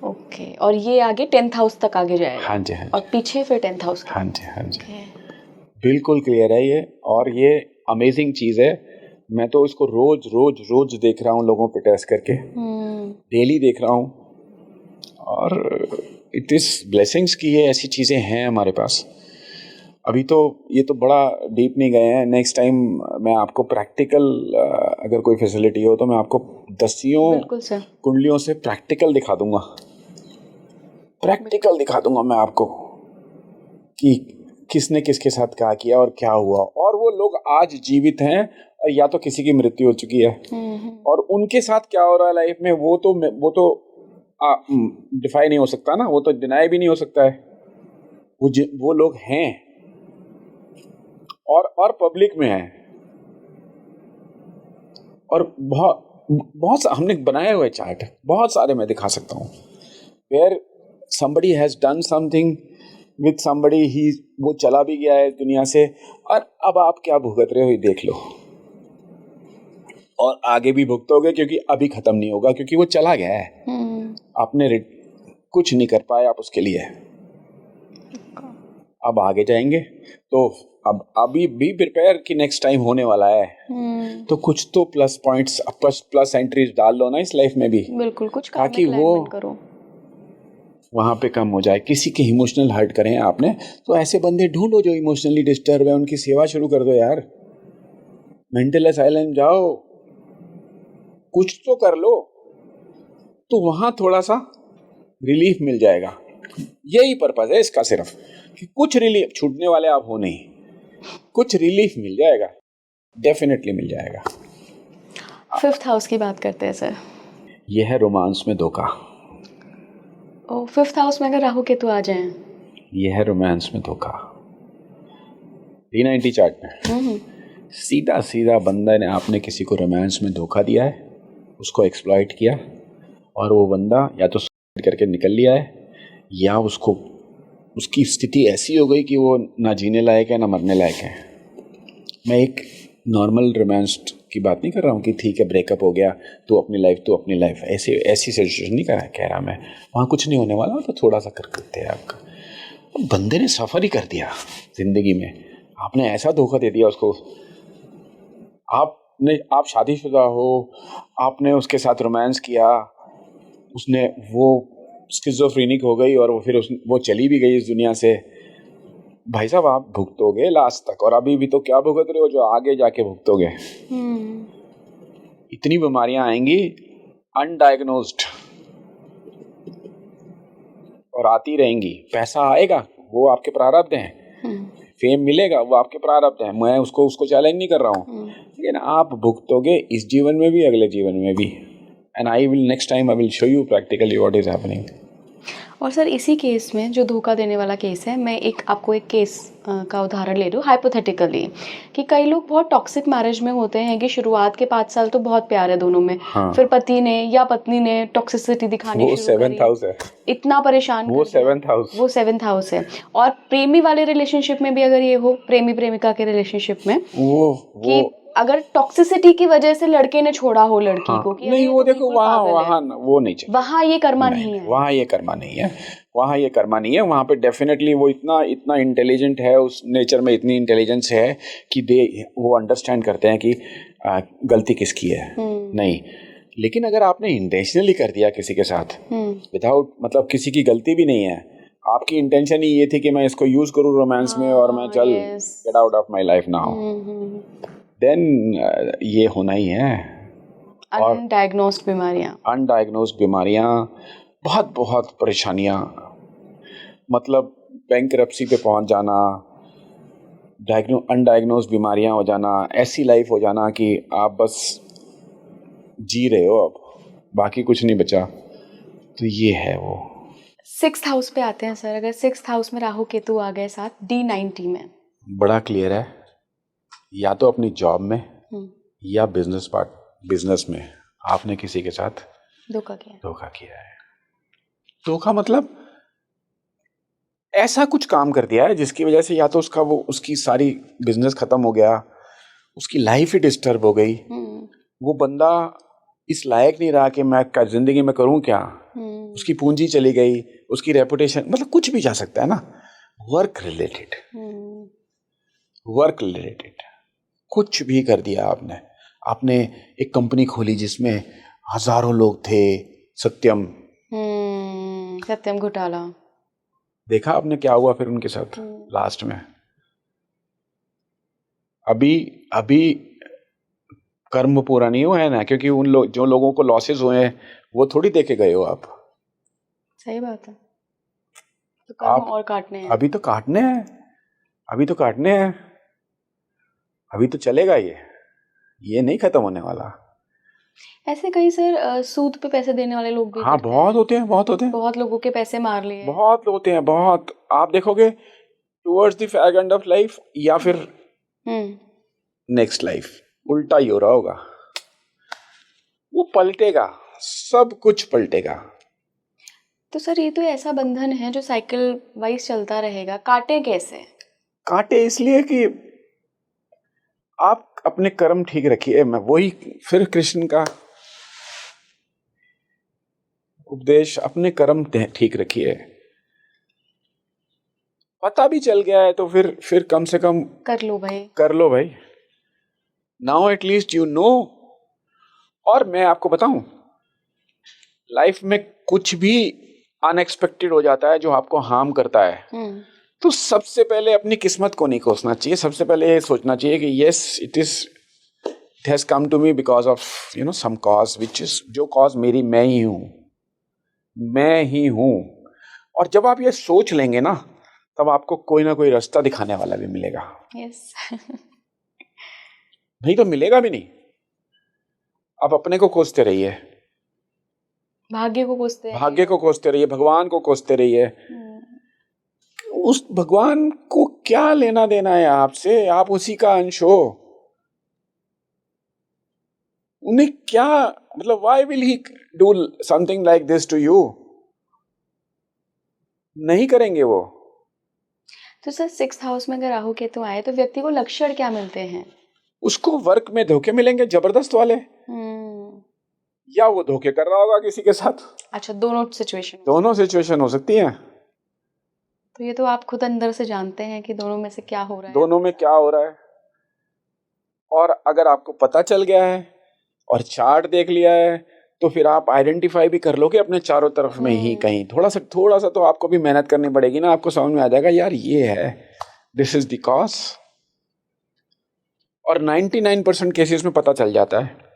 ओके, और ये आगे 10th हाउस तक आगे जाएगा। हाँ जी, हाँ जी। और पीछे फिर 10th हाउस। हाँ जी, हाँ जी। बिल्कुल क्लियर है ये, और ये अमेजिंग चीज़ है। मैं तो इसको रोज रोज रोज देख रहा हूँ लोगों पे टेस्ट करके, डेली देख रहा हूँ, और इट इज़ ब्लेसिंग्स की ये ऐसी चीज़ें हैं हमारे पास। अभी तो ये तो बड़ा डीप नहीं गए हैं, नेक्स्ट टाइम मैं आपको प्रैक्टिकल, अगर कोई फैसिलिटी हो तो मैं आपको दसियों कुंडलियों से प्रैक्टिकल दिखा दूंगा, प्रैक्टिकल दिखा दूंगा मैं आपको कि किसने किसके साथ क्या किया और क्या हुआ। और वो लोग आज जीवित हैं, और या तो किसी की मृत्यु हो चुकी है, और उनके साथ क्या हो रहा है लाइफ में वो तो डिफाई नहीं हो सकता ना, वो तो डिनाई भी नहीं हो सकता है। वो लोग हैं और पब्लिक में हैं, और बहुत हमने बनाए हुए चार्ट बहुत सारे मैं दिखा सकता हूँ, where somebody has done something with somebody, वो चला भी गया है दुनिया से, और अब आप क्या भुगत रहे हो ये देख लो, और आगे भी भुगतोगे क्योंकि अभी खत्म नहीं होगा, क्योंकि वो चला गया है, आपने कुछ नहीं कर पाए आप उसके लिए, अब आगे जाएंगे। तो अब अभी भी प्रिपेयर कि नेक्स्ट टाइम होने वाला है, तो कुछ तो प्लस पॉइंट्स, प्लस एंट्रीज डाल लो ना इस लाइफ में भी, बिल्कुल, कुछ ताकि वो करो, वहाँ पे कम हो जाए। किसी के इमोशनल हर्ट करें आपने, तो ऐसे बंदे ढूंढो जो इमोशनली डिस्टर्ब है, उनकी सेवा शुरू कर दो यार, मेंटल असाइलम जाओ, कुछ तो कर लो, तो वहाँ थोड़ा सा रिलीफ मिल जाएगा। यही पर्पस है इसका सिर्फ, कि कुछ रिलीफ, छूटने वाले आप हो नहीं, कुछ रिलीफ मिल जाएगा, डेफिनेटली मिल जाएगा। 5th हाउस की बात करते हैं सर। यह है रोमांस में धोखा। 5th हाउस में अगर राहु केतु आ जाएं, यह है रोमांस में धोखा। D90 चार्ट में सीधा सीधा बंदा ने, आपने किसी को रोमांस में धोखा दिया है, उसको एक्सप्लॉइट किया, और वो बंदा या तो सुसाइड करके निकल लिया है, या उसकी स्थिति ऐसी हो गई कि वो ना जीने लायक है ना मरने लायक है। मैं एक नॉर्मल रोमांस की बात नहीं कर रहा हूँ कि ठीक है ब्रेकअप हो गया तो अपनी लाइफ, ऐसी सिचुएशन नहीं कह रहा मैं, वहाँ कुछ नहीं होने वाला, तो थोड़ा सा कर सकते हैं आपका। बंदे ने सफ़र ही कर दिया ज़िंदगी में, आपने ऐसा धोखा दे दिया उसको, आप शादीशुदा हो, आपने उसके साथ रोमांस किया, उसने वो स्किज़ोफ्रेनिक हो गई, और वो चली भी गई इस दुनिया से। भाई साहब आप भुगतोगे लास्ट तक, और अभी भी तो क्या भुगत रहे हो जो आगे जाके भुगतोगे। इतनी बीमारियां आएंगी अनडायग्नोज्ड, और आती रहेंगी। पैसा आएगा वो आपके प्रारब्ध हैं, फेम मिलेगा वो आपके प्रारब्ध हैं, मैं उसको चैलेंज नहीं कर रहा हूँ, लेकिन आप भुगतोगे इस जीवन में भी, अगले जीवन में भी। And next time I will show you practically what is happening. और सर इसी केस में जो धोखा देने वाला केस है, मैं आपको एक केस का उदाहरण ले रही हूँ हाइपोथेटिकली, कि कई लोग बहुत टॉक्सिक मैरिज में होते हैं कि शुरुआत के 5 साल तो बहुत प्यार है दोनों में, हाँ। फिर पति ने या पत्नी ने टॉक्सिसिटी दिखानी वो शुरू 7th करी, हाउस है, इतना परेशान वो कर दिया। 7th house. वो 7th हाउस है। और प्रेमी वाले रिलेशनशिप में भी अगर ये हो, प्रेमी प्रेमिका के रिलेशनशिप में, कि अगर टॉक्सिसिटी की वजह से लड़के ने छोड़ा हो लड़की हाँ, को कि नहीं अरे वो तो देखो बिल्कुल वहाँ पागल है, वहाँ वो नहीं चाहिए, वहाँ ये कर्मा नहीं है। वहाँ ये कर्मा नहीं है, वहाँ ये कर्मा नहीं है। वहाँ पे डेफिनेटली वो इतना इतना इंटेलिजेंट है, उस नेचर में इतनी इंटेलिजेंस है कि वो अंडरस्टैंड करते हैं कि गलती किसकी है। नहीं, लेकिन अगर आपने इंटेंशनली कर दिया किसी के साथ विदाउट, मतलब किसी की गलती भी नहीं है, आपकी इंटेंशन ही ये थी कि मैं इसको यूज करूँ रोमांस में और मैं चल get out of my life now, then ये होना ही है। अनडायग्नोस्ड बीमारियां, बहुत बहुत परेशानियां, मतलब बैंकरप्सी पे पहुंच जाना, अनडायग्नोस्ड बीमारियां हो जाना, ऐसी लाइफ हो जाना कि आप बस जी रहे हो, अब बाकी कुछ नहीं बचा। तो ये है वो। 6th हाउस पे आते हैं सर। अगर 6th हाउस में राहु केतु आ गए साथ D90 में, बड़ा क्लियर है, या तो अपनी जॉब में या बिजनेस में आपने किसी के साथ धोखा किया है। धोखा मतलब ऐसा कुछ काम कर दिया है जिसकी वजह से या तो उसकी सारी बिजनेस खत्म हो गया, उसकी लाइफ ही डिस्टर्ब हो गई, वो बंदा इस लायक नहीं रहा कि मैं जिंदगी में करूं क्या, उसकी पूंजी चली गई, उसकी रेपुटेशन, मतलब कुछ भी जा सकता है ना। वर्क रिलेटेड कुछ भी कर दिया आपने एक कंपनी खोली जिसमें हजारों लोग थे, सत्यम घोटाला, देखा आपने क्या हुआ फिर उनके साथ लास्ट में। अभी कर्म पूरा नहीं हुआ है ना, क्योंकि जो लोगों को लॉसेस हुए हैं वो थोड़ी देके गए हो आप। सही बात है। तो कर्म और काटने हैं। अभी तो काटने हैं, अभी तो चलेगा, ये नहीं खत्म होने वाला। ऐसे कई सर सूद पे पैसे देने वाले लोग भी बहुत होते हैं। बहुत लोगों के पैसे मार लिए, बहुत होते हैं, बहुत। आप देखोगे towards the fag end of life या फिर नेक्स्ट लाइफ उल्टा ही हो रहा होगा, वो पलटेगा, सब कुछ पलटेगा। तो सर ये तो ऐसा बंधन है जो साइकिल वाइज चलता रहेगा। काटे कैसे? काटे इसलिए कि आप अपने कर्म ठीक रखिए। मैं वही फिर कृष्ण का उपदेश, अपने कर्म ठीक रखिए। पता भी चल गया है तो फिर कम से कम कर लो भाई। Now at least you know. और मैं आपको बताऊं, लाइफ में कुछ भी अनएक्सपेक्टेड हो जाता है जो आपको हार्म करता है, तो सबसे पहले अपनी किस्मत को नहीं कोसना चाहिए। सबसे पहले ये सोचना चाहिए कि yes it has come to me because of some cause, which is, जो कॉज मेरी मैं ही हूं। और जब आप ये सोच लेंगे ना, तब आपको कोई ना कोई रास्ता दिखाने वाला भी मिलेगा। यस नहीं तो मिलेगा भी नहीं। आप अपने को कोसते रहिए, भाग्य को कोसते रहिए, भगवान को कोसते रहिए। उस भगवान को क्या लेना देना है आपसे? आप उसी का अंश हो। उन्हें क्या मतलब, why will he do something like this to you? नहीं करेंगे वो। तो सर 6th हाउस में अगर राहु केतु आए तो व्यक्ति को लक्षण क्या मिलते हैं? उसको वर्क में धोखे मिलेंगे, जबरदस्त वाले, या वो धोखे कर रहा होगा किसी के साथ। अच्छा, दोनों सिचुएशन हो सकती हैं। तो ये तो आप खुद अंदर से जानते हैं कि दोनों में से क्या हो रहा है, दोनों में क्या हो रहा है। और अगर आपको पता चल गया है और चार्ट देख लिया है, तो फिर आप आइडेंटिफाई भी कर लोगे अपने चारों तरफ में ही कहीं। थोड़ा सा तो आपको भी मेहनत करनी पड़ेगी ना। आपको समझ में आ जाएगा यार ये है, दिस इज द कॉज। और 99% केसेस में पता चल जाता है।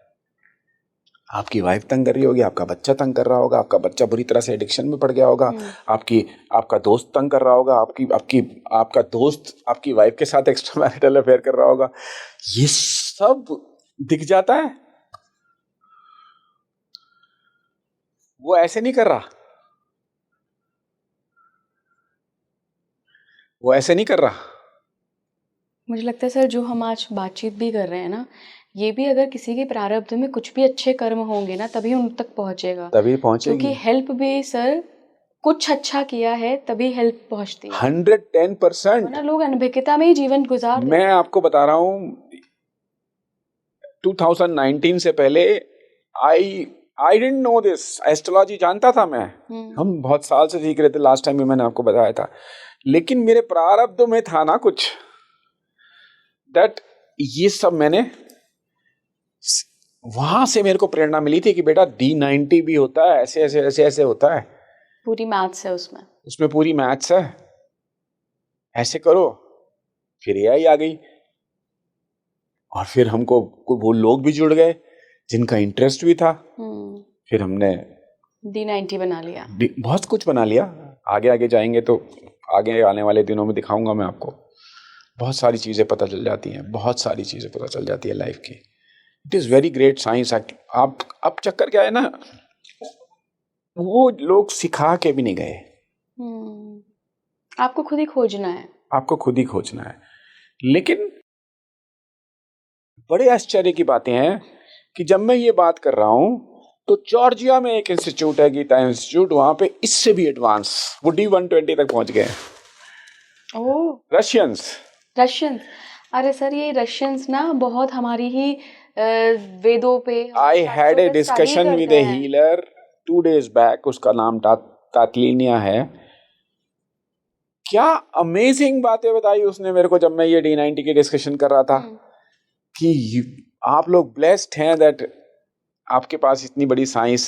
आपकी वाइफ तंग कर रही होगी, आपका बच्चा तंग कर रहा होगा, आपका बच्चा बुरी तरह से एडिक्शन में पड़ गया होगा, आपका दोस्त तंग कर रहा होगा, आपका दोस्त आपकी वाइफ के साथ एक्स्ट्रा मैरिटल अफेयर कर रहा होगा। ये सब दिख जाता है। वो ऐसे नहीं कर रहा, मुझे लगता है सर जो हम आज बातचीत भी कर रहे हैं ना, ये भी अगर किसी के प्रारब्ध में कुछ भी अच्छे कर्म होंगे ना तभी उन तक पहुंचेगा, तभी पहुंचेगी। क्योंकि हेल्प भी सर कुछ अच्छा किया है तभी हेल्प पहुंचती है। 110%। वरना लोग अनभिज्ञता में ही जीवन गुजार देते मैं आपको बता रहा हूँ 2019 से पहले I didn't know this. Astrology जानता था मैं, हम बहुत साल से सीख रहे थे, लास्ट टाइम भी मैंने आपको बताया था, लेकिन मेरे प्रारब्ध में था ना कुछ दैट ये सब मैंने वहां से मेरे को प्रेरणा मिली थी कि बेटा D90 भी होता है, ऐसे ऐसे ऐसे ऐसे होता है, पूरी मैथ्स है उसमें पूरी मैथ्स है, ऐसे करो। फिर AI आ गई और फिर हमको वो लोग भी जुड़ गए जिनका इंटरेस्ट भी था। फिर हमने D90 बना लिया, बहुत कुछ बना लिया। आगे आगे जाएंगे तो आगे आने वाले दिनों में दिखाऊंगा मैं आपको, बहुत सारी चीज़ें पता चल जाती हैं, बहुत सारी चीज़ें पता चल जाती है लाइफ की। It is very great science. आप अब चक्कर क्या है ना, वो लोग सिखा के भी नहीं गए, आपको खुद ही खोजना है, आपको खुद ही खोजना है। लेकिन बड़े आश्चर्य की बातें हैं कि जब मैं ये बात कर रहा हूं तो जॉर्जिया में एक इंस्टीट्यूट है, गीता इंस्टीट्यूट, वहां पे इससे भी एडवांस वो D120 तक पहुंच गए। ओह, रशियंस। अरे सर ये रशियंस ना बहुत हमारी ही वेदों पे, I had a discussion with A healer 2 days back, उसका नाम तातलिनिया है। क्या अमेजिंग बातें बताई उसने मेरे को जब मैं ये D90 की डिस्कशन कर रहा था कि आप लोग ब्लेस्ड हैं दैट आपके पास इतनी बड़ी साइंस।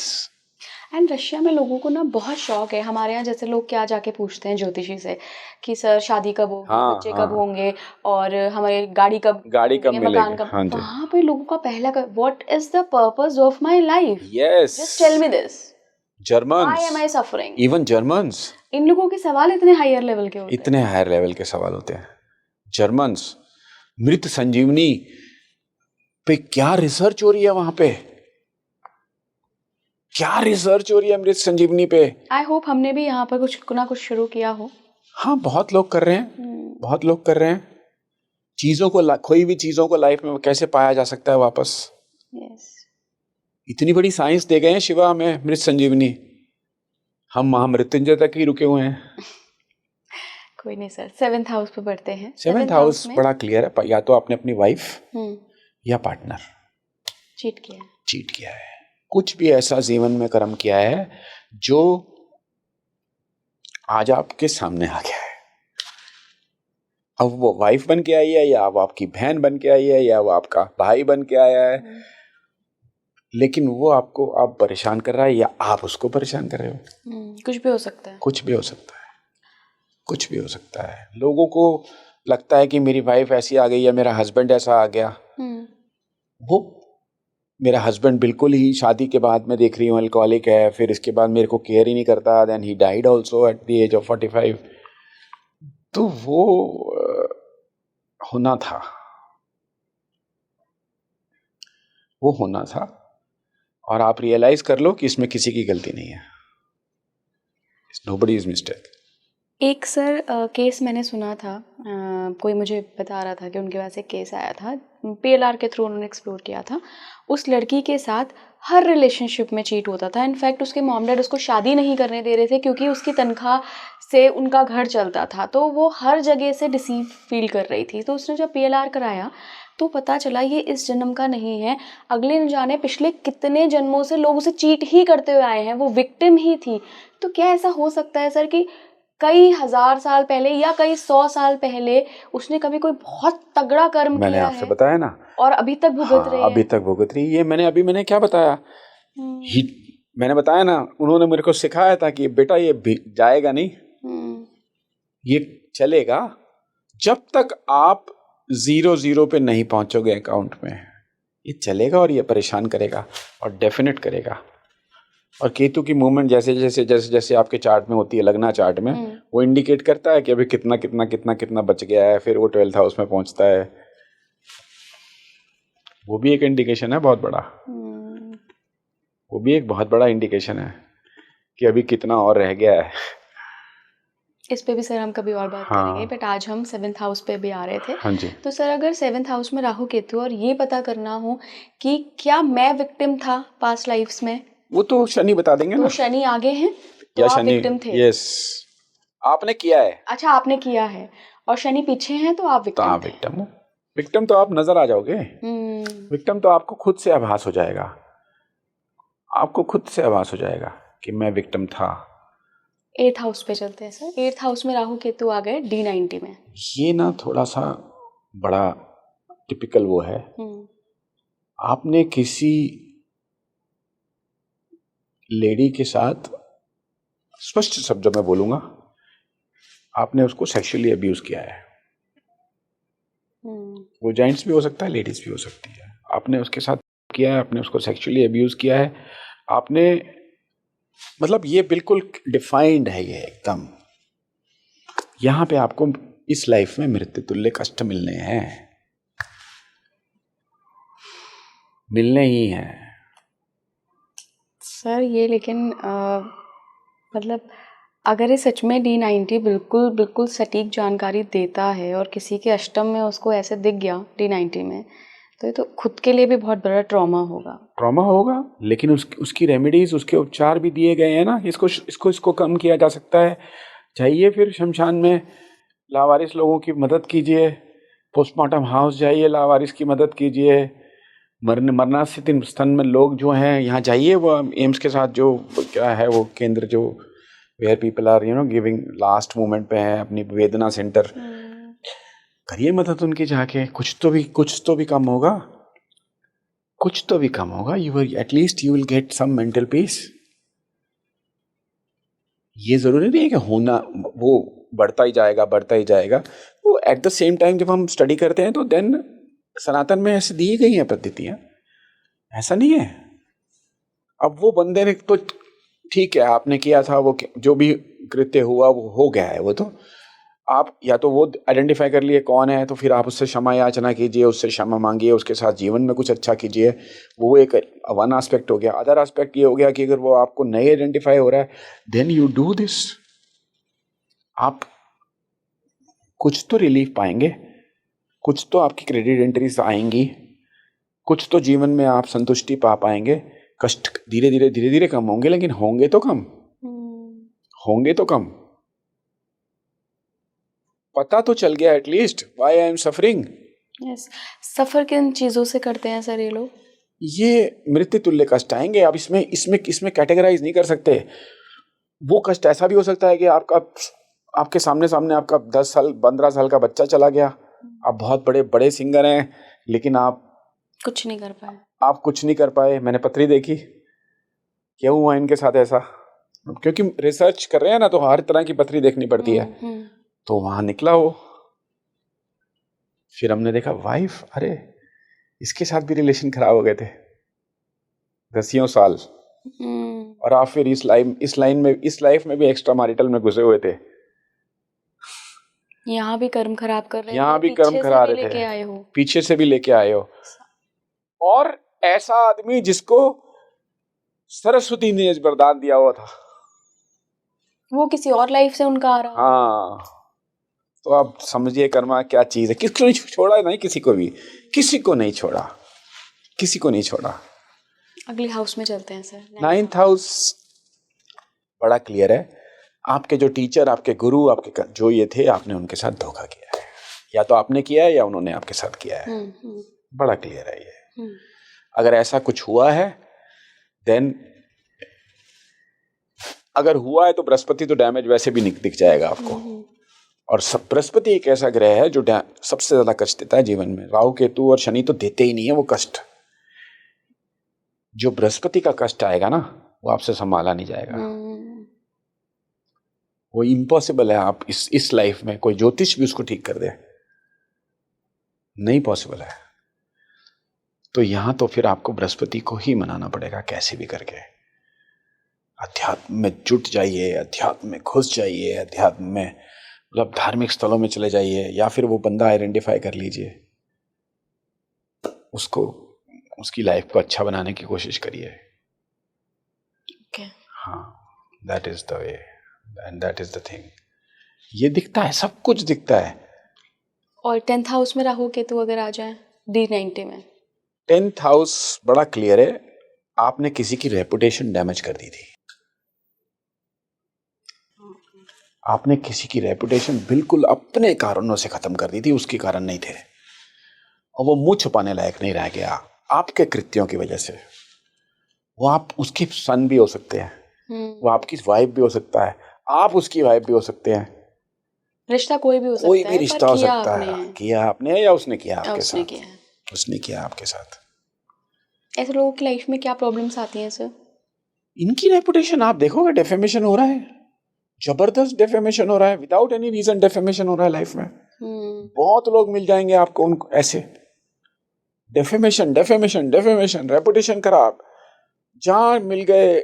एंड रशिया में लोगों को ना बहुत शौक है। हमारे यहाँ जैसे लोग क्या जाके पूछते हैं ज्योतिषी से कि सर शादी कब होगी, बच्चे कब होंगे, और हमारी गाड़ी कब मिलेगी, मकान कब। वहाँ पे लोगों का पहला what is the purpose of my life, yes just tell me this. Germans, why am I suffering, even Germans, इन लोगों के सवाल इतने हायर लेवल के होते हैं, इतने हायर लेवल के सवाल होते हैं। जर्मन्स, मृत संजीवनी पे क्या रिसर्च हो रही है वहां पे, क्या रिसर्च हो रही है अमृत संजीवनी पे। आई होप हमने भी यहाँ पर कुछ ना कुछ शुरू किया हो। हाँ, बहुत लोग कर रहे हैं, बहुत लोग कर रहे हैं। चीजों को कोई भी चीजों को लाइफ में कैसे पाया जा सकता है वापस। yes. इतनी बड़ी साइंस दे गए हैं शिवा हमें अमृत संजीवनी, हम महामृत्युंजय तक ही रुके हुए हैं। कोई नहीं सर, 7th हाउस पे बढ़ते हैं। 7th हाउस बड़ा क्लियर है, या तो आपने अपनी वाइफ या पार्टनर चीट किया है, कुछ भी ऐसा जीवन में कर्म किया है जो आज आपके सामने आ गया है। अब वो वाइफ बन के आई है, या वो आपकी बहन बन के आई है, या वो आपका भाई बन के आया है, लेकिन वो आपको आप परेशान कर रहा है या आप उसको परेशान कर रहे हो। कुछ भी हो सकता है, कुछ भी हो सकता है, कुछ भी हो सकता है। लोगों को लगता है कि मेरी वाइफ ऐसी आ गई या मेरा हस्बैंड ऐसा आ गया। वो मेरा हस्बैंड बिल्कुल ही शादी के बाद मैं देख रही हूँ अल्कोहलिक है, फिर इसके बाद मेरे को केयर ही नहीं करता, then he died also at the age of 45। तो वो होना था, वो होना था। और आप रियलाइज कर लो कि इसमें किसी की गलती नहीं है, नोबडी इज मिस्टेक। एक सर केस मैंने सुना था, कोई मुझे बता रहा था कि उनके पास एक केस आया था, PLR के थ्रू उन्होंने एक्सप्लोर किया था। उस लड़की के साथ हर रिलेशनशिप में चीट होता था। इनफैक्ट उसके मॉम डैड उसको शादी नहीं करने दे रहे थे क्योंकि उसकी तनख्वाह से उनका घर चलता था, तो वो हर जगह से डिसीव फील कर रही थी। तो उसने जब PLR कराया तो पता चला ये इस जन्म का नहीं है, अगले न जाने पिछले कितने जन्मों से लोग उसे चीट ही करते हुए आए हैं, वो विक्टिम ही थी। तो क्या ऐसा हो सकता है सर कि कई 1000 साल पहले या कई 100 साल पहले उसने कभी कोई बहुत तगड़ा कर्म मैंने किया आपसे बताया ना, और अभी तक भुगत रही है। अभी तक भुगत रही है। मैंने क्या बताया, मैंने बताया ना, उन्होंने मेरे को सिखाया था कि बेटा ये जाएगा नहीं, ये चलेगा जब तक आप 0 पे नहीं पहुंचोगे अकाउंट में, ये चलेगा और ये परेशान करेगा और डेफिनेट करेगा। और केतु की मूवमेंट जैसे जैसे जैसे जैसे आपके चार्ट में होती है, लगना चार्ट में, वो इंडिकेट करता है कि अभी कितना कितना कितना कितना बच गया है, फिर वो 12th हाउस में पहुंचता है। वो भी एक इंडिकेशन है बहुत बड़ा, वो भी एक बहुत बड़ा इंडिकेशन है कि अभी कितना और रह गया है। इस पे भी सर हम कभी और बात हाँ। करेंगे, बट आज हम 7th हाउस पे भी आ रहे थे। हाँ जी। तो सर अगर 7th हाउस में राहु केतु और ये पता करना हो कि क्या मैं विक्टिम था पास्ट लाइफ्स में, वो तो शनि बता देंगे तो ना। शनि आगे हैं तो या आप शनि, विक्टिम थे। यस, आपने किया है अच्छा, आपने किया है और शनि पीछे हैं तो आप तो विक्टिम आप थे। विक्टिम हो। विक्टिम तो आप नजर आ जाओगे। विक्टिम तो आपको खुद से आभास हो जाएगा, आपको खुद से आभास हो जाएगा कि मैं विक्टिम था। 8th हाउस पे चलते हैं सर। 8th हाउस में राहु केतु आ गए D90 में। ये ना थोड़ा सा बड़ा टिपिकल वो है। आपने किसी लेडी के साथ, स्पष्ट शब्दों में बोलूंगा, आपने उसको सेक्सुअली अब्यूज किया है। वो जेंट्स भी हो सकता है, लेडीज भी हो सकती है। आपने उसके साथ किया है, आपने उसको सेक्सुअली अब्यूज किया है। आपने, मतलब ये बिल्कुल डिफाइंड है, ये एकदम। यहां पे आपको इस लाइफ में मृत्यु तुल्य कष्ट मिलने हैं, मिलने ही हैं सर ये लेकिन मतलब अगर ये सच में D90 बिल्कुल बिल्कुल सटीक जानकारी देता है और किसी के अष्टम में उसको ऐसे दिख गया D90 में, तो ये तो खुद के लिए भी बहुत बड़ा ट्रॉमा होगा। ट्रॉमा होगा, लेकिन उसकी रेमेडीज, उसके उपचार भी दिए गए हैं ना। इसको कम किया जा सकता है। जाइए फिर शमशान में, लावारिस लोगों की मदद कीजिए। पोस्टमार्टम हाउस जाइए, लावारिस की मदद कीजिए। मरणासित स्तन में लोग जो हैं, यहाँ जाइए। वो एम्स के साथ जो क्या है वो केंद्र, जो where people are giving last moment पे हैं, अपनी वेदना सेंटर, करिए मदद उनकी जाके। कुछ तो भी कम होगा, कुछ तो भी कम होगा। At least you will get some mental peace. ये जरूरी नहीं है कि होना वो बढ़ता ही जाएगा। वो एट द सेम टाइम जब हम स्टडी करते हैं तो देन सनातन में ऐसे दी गई हैं पद्धतियां, ऐसा नहीं है। अब वो बंदे ने तो ठीक है, आपने किया था, वो जो भी कृत्य हुआ वो हो गया है। वो तो आप या तो वो आइडेंटिफाई कर लिए कौन है, तो फिर आप उससे क्षमा याचना कीजिए, उससे क्षमा मांगिए, उसके साथ जीवन में कुछ अच्छा कीजिए। वो एक वन एस्पेक्ट हो गया। अदर एस्पेक्ट ये हो गया कि अगर वो आपको नहीं आइडेंटिफाई हो रहा है, देन यू डू दिस। आप कुछ तो रिलीफ पाएंगे, कुछ तो आपकी क्रेडिट एंट्रीज आएंगी, कुछ तो जीवन में आप संतुष्टि पा पाएंगे। कष्ट धीरे धीरे कम होंगे, लेकिन होंगे तो कम, होंगे तो कम। पता तो चल गया at least why I am suffering. Yes, suffer किन चीजों से करते हैं सर ये लोग? ये मृत्यु तुल्य कष्ट आएंगे। आप इसमें कैटेगराइज नहीं कर सकते। वो कष्ट ऐसा भी हो सकता है कि आपके सामने आपका 10 साल 15 साल का बच्चा चला गया। आप बहुत बड़े सिंगर हैं, लेकिन आप कुछ नहीं कर पाए। आप कुछ नहीं कर पाए। मैंने पत्री देखी, क्यों हुआ इनके साथ ऐसा, क्योंकि रिसर्च कर रहे हैं ना, तो हर तरह की पत्री देखनी पड़ती है। तो वहां निकला वो। फिर हमने देखा वाइफ, अरे इसके साथ भी रिलेशन खराब हो गए थे 10 साल। और आप फिर इस लाइफ में भी एक्स्ट्रा मैरिटल में घुसे हुए थे। यहाँ भी कर्म खराब कर रहे हैं, यहाँ भी कर्म करा रहे थे, पीछे से भी लेके आए हो। और ऐसा आदमी जिसको सरस्वती ने वरदान दिया हुआ था, वो किसी और लाइफ से उनका आ रहा। हाँ, तो आप समझिए कर्मा क्या चीज है। किसको नहीं छोड़ा, नहीं किसी को नहीं छोड़ा। अगले हाउस में चलते हैं सर। 9th हाउस बड़ा क्लियर है। आपके जो टीचर, आपके गुरु, आपके जो ये थे, आपने उनके साथ धोखा किया है। या तो आपने किया है या उन्होंने आपके साथ किया है। बड़ा क्लियर है ये। अगर ऐसा कुछ हुआ है, देन अगर हुआ है तो बृहस्पति तो डैमेज वैसे भी दिख जाएगा आपको। और बृहस्पति एक ऐसा ग्रह है जो सबसे ज्यादा कष्ट देता है जीवन में। राहु केतु और शनि तो देते ही नहीं है वो कष्ट। जो बृहस्पति का कष्ट आएगा ना, वो आपसे संभाला नहीं जाएगा। वो इम्पॉसिबल है। आप इस लाइफ में कोई ज्योतिष भी उसको ठीक कर दे, नहीं पॉसिबल है। तो यहां तो फिर आपको बृहस्पति को ही मनाना पड़ेगा, कैसे भी करके। अध्यात्म में जुट जाइए, अध्यात्म में घुस जाइए, अध्यात्म में मतलब धार्मिक स्थलों में चले जाइए, या फिर वो बंदा आइडेंटिफाई कर लीजिए, उसको, उसकी लाइफ को अच्छा बनाने की कोशिश करिए। हाँ, that is the way and that is the thing. ये दिखता है, सब कुछ दिखता है। और 10th हाउस में राहु केतु अगर आ जाए D90 में? 10th हाउस बड़ा क्लियर है, आपने किसी की रेपुटेशन डैमेज कर दी थी। आपने किसी की रेपुटेशन बिल्कुल अपने कारणों से खत्म कर दी थी, उसके कारण नहीं थे, और वो मुंह छुपाने लायक नहीं रह गया आपके कृत्यों की वजह से। वो आप उसकी सन भी हो सकते हैं, वो आपकी वाइफ भी हो सकता है, आप उसकी वाइफ भी हो सकते हैं, रिश्ता कोई भी हो सकता है, कोई भी रिश्ता हो किया सकता आपने है। किया आपने या उसने किया आपके उसने साथ? किया है। उसने किया आपके साथ। ऐसे लोगों की लाइफ में क्या प्रॉब्लम्स आती हैं सर? इनकी रेपुटेशन आप देखोगे, डेफेमेशन हो रहा है, जबरदस्त डेफेमेशन हो रहा है, विदाउट एनी रीजन डेफेमेशन हो रहा है लाइफ में। बहुत लोग मिल जाएंगे आपको उनको ऐसे, डेफेमेशन डेफेमेशन डेफेमेशन, रेपुटेशन खराब। जहां मिल गए,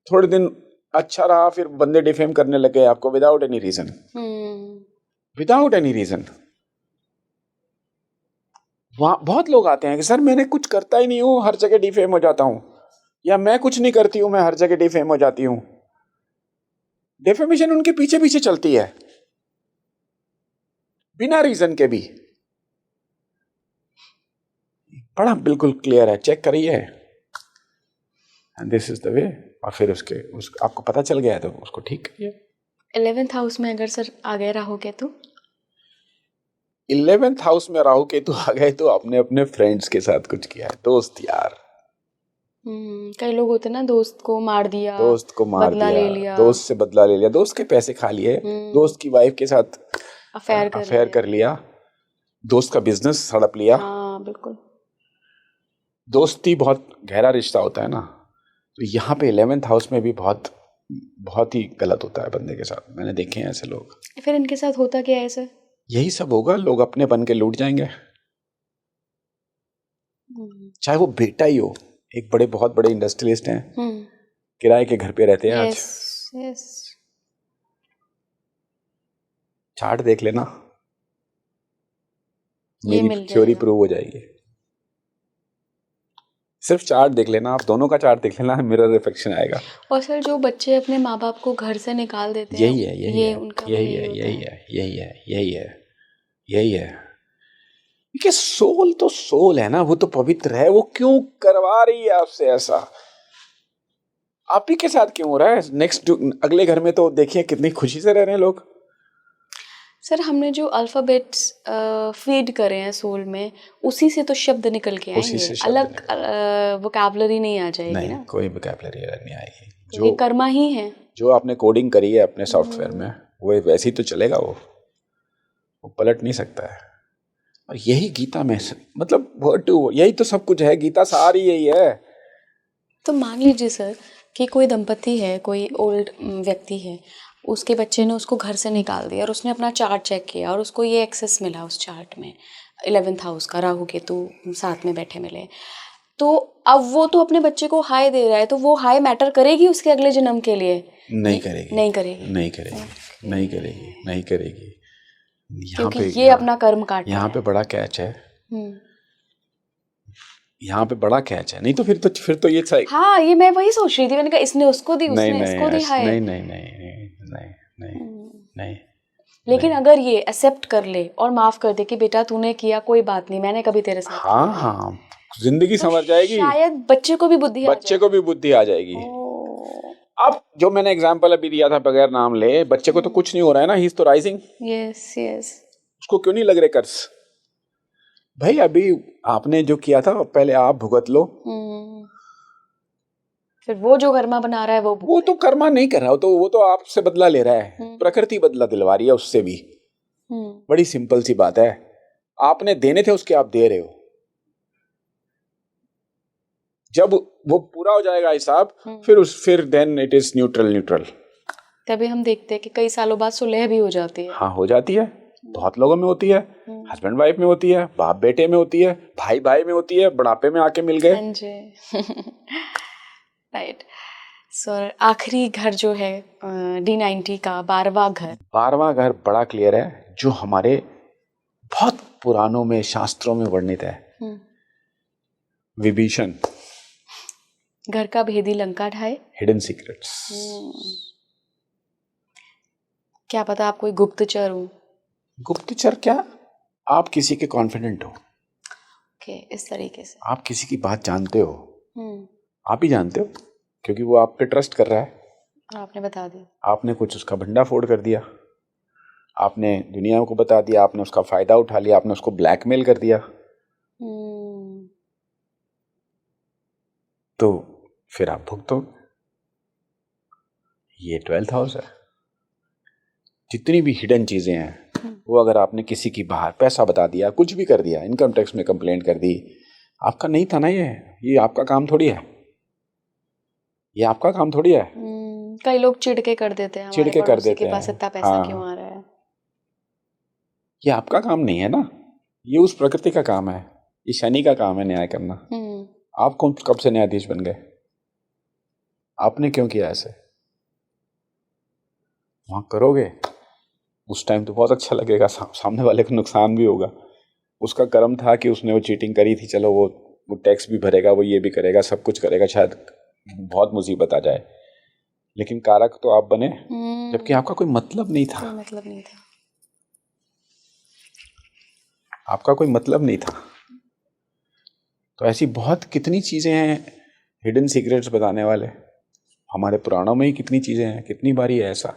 थोड़े दिन अच्छा रहा, फिर बंदे डिफेम करने लगे आपको without any reason, without any reason. वहां बहुत लोग आते हैं कि सर मैंने कुछ करता ही नहीं हूं, हर जगह डिफेम हो जाता हूं, या मैं कुछ नहीं करती हूं, मैं हर जगह डिफेम हो जाती हूं। डेफेमेशन उनके पीछे पीछे चलती है बिना रीजन के भी। बड़ा बिल्कुल क्लियर है, चेक करिए, and this is the way. और फिर आपको पता चल गया है तो उसको ठीक करिए। 11th हाउस में अगर सर आ गए राहु केतु? 11th हाउस में राहु केतु आ गए तो आपने अपने फ्रेंड्स के साथ कुछ किया है, दोस्त यार। कई लोग होते हैं ना, दोस्त को मार दिया, दोस्त को मार बदला दिया, ले लिया, दोस्त से बदला ले लिया, दोस्त के पैसे खा लिए, दोस्त की वाइफ के साथ अफेयर कर लिया, दोस्त का बिजनेस हड़प लिया। हाँ बिल्कुल। दोस्ती बहुत गहरा रिश्ता होता है ना, तो यहाँ पे 11th हाउस में भी बहुत बहुत ही गलत होता है बंदे के साथ। मैंने देखे हैं ऐसे लोग। फिर इनके साथ होता क्या है सर? यही सब होगा, लोग अपने बन के लूट जाएंगे। चाहे वो बेटा ही हो, एक बहुत बड़े इंडस्ट्रियलिस्ट हैं, किराए के घर पे रहते हैं आज। यस। चार्ट देख लेना, मेरी थ्योरी प्रूव हो जाएगी। सिर्फ चार्ट देख लेना, आप दोनों का चार्ट देख लेना, मिरर रिफ्लेक्शन आएगा। और सर जो बच्चे अपने माँ बाप को घर से निकाल देते हैं, यही है, यही है, उनका यही है, यही है, यही है, यही है, यही है। क्योंकि सोल तो सोल है ना, वो तो पवित्र है, वो क्यों करवा रही है आपसे ऐसा? आप ही के साथ क्यों हो रहा है? नेक्स्ट अगले घर में तो देखिए कितनी खुशी से रह रहे हैं लोग। सर हमने जो अल्फाबेट्स फीड करे हैं सोल में, उसी से तो शब्द निकल के आएंगे, अलग वोकैबुलरी नहीं आ जाएगी नहीं, ना? कोई वोकैबुलरी नहीं आएगी। जो कर्मा ही है, जो आपने कोडिंग करी है अपने सॉफ्टवेयर में, वो वैसे ही तो चलेगा, वो पलट नहीं सकता है। और यही गीता में, मतलब वर्ड टू यही तो सब कुछ है, गीता सारी यही है। तो मान लीजिए सर कि कोई दंपति है, कोई ओल्ड व्यक्ति है, उसके बच्चे ने उसको घर से निकाल दिया और उसने अपना चार्ट चेक किया और उसको ये एक्सेस मिला उस चार्ट में 11th हाउस का, राहु केतु साथ में बैठे मिले, तो अब वो तो अपने बच्चे को हाई दे रहा है, तो वो हाई मैटर करेगी उसके अगले जन्म के लिए? नहीं करेगी, नहीं करेगी, नहीं करेगी, नहीं करेगी, नहीं करेगी। क्योंकि ये अपना कर्म काट रहा है। यहाँ पे बड़ा कैच है, यहाँ पे बड़ा कैच है। नहीं तो फिर तो ये सही। हाँ, ये मैं वही सोच रही थी, मैंने कहा इसने उसको दी, उसने इसको दी हाय। नहीं नहीं नहीं नहीं नहीं नहीं। लेकिन अगर ये एक्सेप्ट कर ले और माफ कर दे कि बेटा तूने किया, कोई बात नहीं, मैंने कभी तेरे साथ हाँ हाँ, जिंदगी समझ जाएगी, शायद बच्चे को भी बुद्धि आ जाएगी। अब जो मैंने एग्जांपल अभी दिया था बगैर नाम ले, बच्चे को तो कुछ नहीं हो रहा है ना, ही इज तो राइजिंग। Yes yes. उसको क्यों नहीं लग रहे कर्ज? भाई अभी आपने जो किया था पहले आप भुगत लो, फिर वो जो कर्मा बना रहा है वो तो कर्मा नहीं कर रहा, वो तो आपसे बदला ले रहा है, प्रकृति बदला दिलवा रही है उससे भी। बड़ी सिंपल सी बात है, आपने देने थे उसके, आप दे रहे हो। जब वो पूरा हो जाएगा हिसाब, फिर देन इट इज न्यूट्रल। तभी हम देखते हैं कि कई सालों बाद सुलह भी हो जाती है। हाँ, हो जाती है, बहुत लोगों में होती है, हस्बैंड वाइफ में होती है, बाप बेटे में होती है, भाई भाई में होती है, बुढ़ापे में आके मिल गए। हाँ जी। राइट सर, आखिरी घर जो है D90 का 12वां घर बड़ा क्लियर है, जो हमारे बहुत पुरानों में, शास्त्रों में वर्णित है। विभीषण, घर का भेदी लंका ढाए, हिडन सीक्रेट्स। क्या पता आप कोई गुप्तचर हो। गुप्तचर क्या, आप किसी के कॉन्फिडेंट हो, ओके, इस तरीके से। आप किसी की बात जानते हो, हम्म। आप ही जानते हो, क्योंकि वो आप पे ट्रस्ट कर रहा है, और आपने बता दिया। आपने कुछ उसका भंडाफोड़ कर दिया, आपने दुनिया को बता दिया, आपने उसका फायदा उठा लिया, आपने उसको ब्लैकमेल कर दिया, तो फिर आप भुगतो। ये 12th हाउस है। जितनी भी हिडन चीजें हैं वो अगर आपने किसी की बाहर पैसा बता दिया, कुछ भी कर दिया, इनकम टैक्स में कंप्लेंट कर दी, आपका नहीं था ना, ये आपका काम थोड़ी है, ये आपका काम थोड़ी है। कई लोग चिढ़ के कर देते हैं, चिढ़ के कर देते के पास हैं, इतना पैसा हाँ, क्यों आ रहा है। ये आपका काम नहीं है ना, ये उस प्रकृति का काम है, ये शनि का काम है न्याय करना। आप कौन कब से न्यायाधीश बन गए, आपने क्यों किया ऐसे? वहां करोगे उस टाइम तो बहुत अच्छा लगेगा, सामने वाले को नुकसान भी होगा, उसका कर्म था कि उसने वो चीटिंग करी थी, चलो वो टैक्स भी भरेगा, वो ये भी करेगा, सब कुछ करेगा, शायद बहुत मुसीबत आ जाए, लेकिन कारक तो आप बने, जबकि आपका कोई मतलब नहीं था, आपका कोई मतलब नहीं था। तो ऐसी बहुत कितनी चीजें हैं हिडन सीक्रेट्स बताने वाले, हमारे पुराणों में ही कितनी चीजें हैं, कितनी बारी है ऐसा,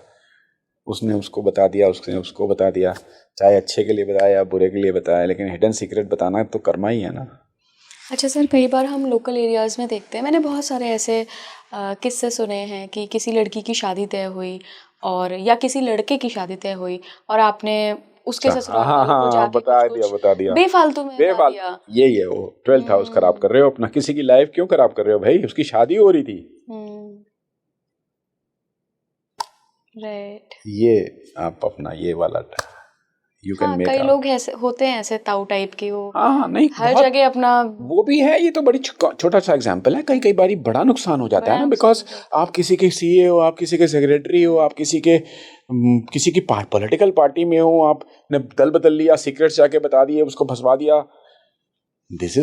उसने उसको बता दिया, उसने उसको बता दिया, चाहे अच्छे के लिए बताया या बुरे के लिए बताया, लेकिन हिडन सीक्रेट बताना तो कर्मा ही है ना। अच्छा सर, कई बार हम लोकल एरियाज़ में देखते हैं, मैंने बहुत सारे ऐसे किस्से सुने हैं कि किसी लड़की की शादी तय हुई और या किसी लड़के की शादी तय हुई और आपने उसके ससुराल वालों को जाके बता दिया बेफालतू में बता दिया। यही है वो 12th हाउस खराब कर रहे हो अपना, किसी की लाइफ क्यों खराब कर रहे हो भाई, उसकी शादी हो रही थी। राइट। ये आप अपना ये वाला यू कैन मेक, कई लोग ऐसे होते हैं, ऐसे ताऊ टाइप के, वो नहीं हर जगह अपना वो भी है। ये तो बड़ी छोटा सा एग्जांपल है, कई बारी बड़ा नुकसान हो जाता है ना, बिकॉज आप किसी के सीए हो, आप किसी के सेक्रेटरी हो, आप किसी की पॉलिटिकल पार्टी में हो, आपने दल बदल लिया, सीक्रेट्स जाके बता दिए, उसको फंसवा दिया। दिस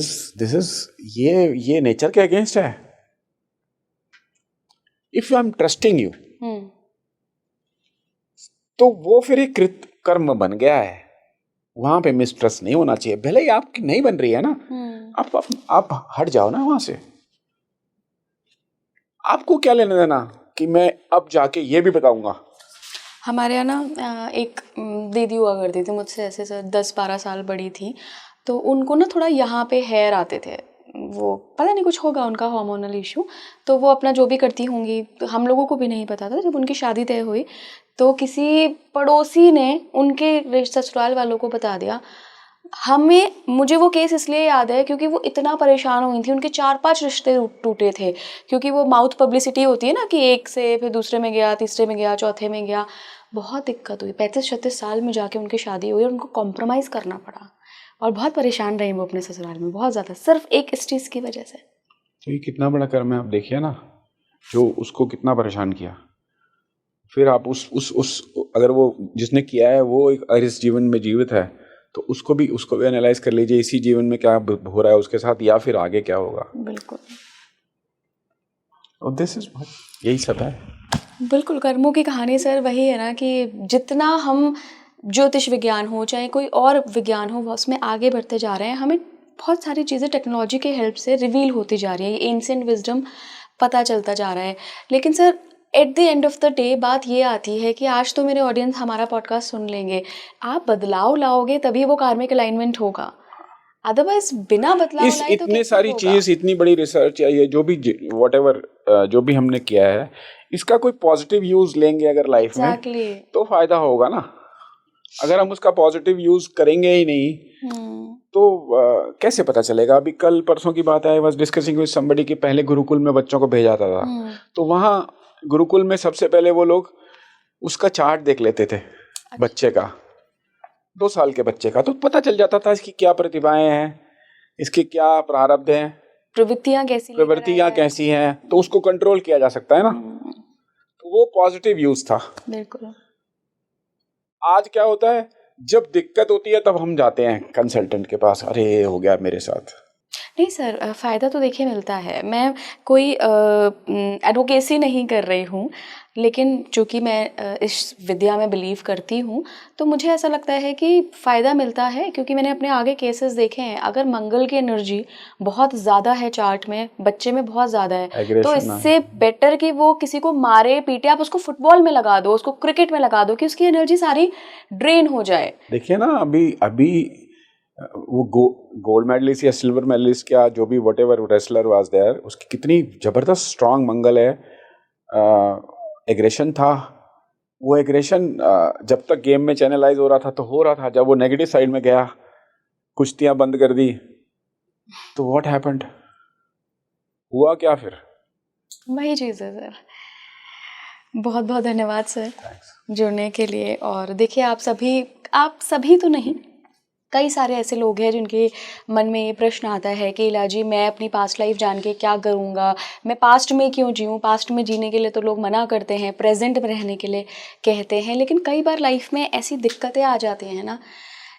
इज ये नेचर के अगेंस्ट है। If I am trusting you, तो वो फिर एक कृत कर्म बन गया है, वहां पे मिसट्रस्ट नहीं होना चाहिए, भले ही आपकी नहीं बन रही है ना, आप हट जाओ ना वहां से, आपको क्या लेने देना कि मैं अब जाके ये भी बताऊंगा। हमारे यहाँ ना एक दीदी हुआ करती थी मुझसे, ऐसे सर 10-12 साल बड़ी थी, तो उनको ना थोड़ा यहाँ पे हेयर आते थे, वो पता नहीं कुछ होगा उनका हार्मोनल इशू, तो वो अपना जो भी करती होंगी, तो हम लोगों को भी नहीं पता था। जब उनकी शादी तय हुई तो किसी पड़ोसी ने उनके ससुराल वालों को बता दिया। मुझे वो केस इसलिए याद है क्योंकि वो इतना परेशान हुई थी, उनके 4-5 रिश्ते टूटे थे, क्योंकि वो माउथ पब्लिसिटी होती है ना कि एक से फिर दूसरे में गया, तीसरे में गया, चौथे में गया, बहुत दिक्कत हुई। 35-36 साल में जाके उनकी शादी हुई और उनको कॉम्प्रोमाइज़ करना पड़ा और बहुत परेशान रही वो अपने ससुराल में, बहुत ज़्यादा, सिर्फ एक इस चीज़ की वजह से। तो ये कितना बड़ा कर्म है, आप देखिए ना, जो उसको कितना परेशान किया। फिर आप उस अगर वो जिसने किया है वो अगर इस जीवन में जीवित है, तो उसको भी एनालाइज कर लीजिए, इसी जीवन में क्या हो रहा है उसके साथ, या फिर आगे क्या होगा। बिल्कुल। और दिस इज यही सब है। बिल्कुल, कर्मों की कहानी सर वही है ना कि जितना हम ज्योतिष विज्ञान हो चाहे कोई और विज्ञान हो, उसमें आगे बढ़ते जा रहे हैं, हमें बहुत सारी चीज़ें टेक्नोलॉजी के हेल्प से रिवील होती जा रही है, ये एंशिएंट विजडम पता चलता जा रहा है। लेकिन sir at the end of the day बात ये आती है कि आज तो मेरे ऑडियंस हमारा पॉडकास्ट सुन लेंगे, आप बदलाव लाओगे तभी वो कार्मिक अलाइनमेंट होगा, अदरवाइज बिना बदलाव लाए तो इतने सारी चीज, इतनी बड़ी रिसर्च या ये जो भी व्हाटएवर जो भी हमने किया है, इसका कोई पॉजिटिव यूज लेंगे अगर लाइफ में, तो फायदा होगा ना। अगर हम उसका पॉजिटिव यूज करेंगे ही नहीं तो कैसे पता चलेगा। अभी कल परसों की बात है, I was discussing with somebody कि पहले गुरुकुल में बच्चों को भेजा जाता था, तो वहाँ गुरुकुल में सबसे पहले वो लोग उसका चार्ट देख लेते थे, बच्चे का, 2 साल के बच्चे का, तो पता चल जाता था इसकी क्या प्रतिभाएं हैं, इसके क्या प्रारब्ध हैं, प्रवृत्तियां कैसी हैं, तो उसको कंट्रोल किया जा सकता है ना। तो वो पॉजिटिव यूज था। बिल्कुल। आज क्या होता है, जब दिक्कत होती है तब हम जाते हैं कंसल्टेंट के पास, अरे हो गया मेरे साथ। नहीं सर, फ़ायदा तो देखिए मिलता है। मैं कोई एडवोकेसी नहीं कर रही हूँ, लेकिन चूँकि मैं इस विद्या में बिलीव करती हूँ, तो मुझे ऐसा लगता है कि फ़ायदा मिलता है, क्योंकि मैंने अपने आगे केसेस देखे हैं। अगर मंगल की एनर्जी बहुत ज़्यादा है चार्ट में, बच्चे में बहुत ज़्यादा है, तो एग्रेशन इससे बेटर कि वो किसी को मारे पीटे, आप उसको फुटबॉल में लगा दो, उसको क्रिकेट में लगा दो, कि उसकी एनर्जी सारी ड्रेन हो जाए। देखिए ना, अभी अभी वो गोल्ड मेडलिस्ट या सिल्वर मेडलिस्ट या जो भी whatever wrestler was there, उसकी कितनी जबरदस्त स्ट्रांग मंगल है, एग्रेशन था। वो एग्रेशन जब तक गेम में चैनलाइज हो रहा था तो हो रहा था, जब वो नेगेटिव साइड में गया, कुश्तियां बंद कर दी, तो व्हाट हैपेंड, हुआ क्या फिर? वही चीज़ है सर। बहुत बहुत धन्यवाद सर जुड़ने के लिए। और देखिए, आप सभी तो नहीं, कई सारे ऐसे लोग हैं जिनके मन में ये प्रश्न आता है कि इलाजी, मैं अपनी पास्ट लाइफ जान के क्या करूँगा, मैं पास्ट में क्यों जीऊँ। पास्ट में जीने के लिए तो लोग मना करते हैं, प्रेजेंट में रहने के लिए कहते हैं, लेकिन कई बार लाइफ में ऐसी दिक्कतें आ जाती हैं ना,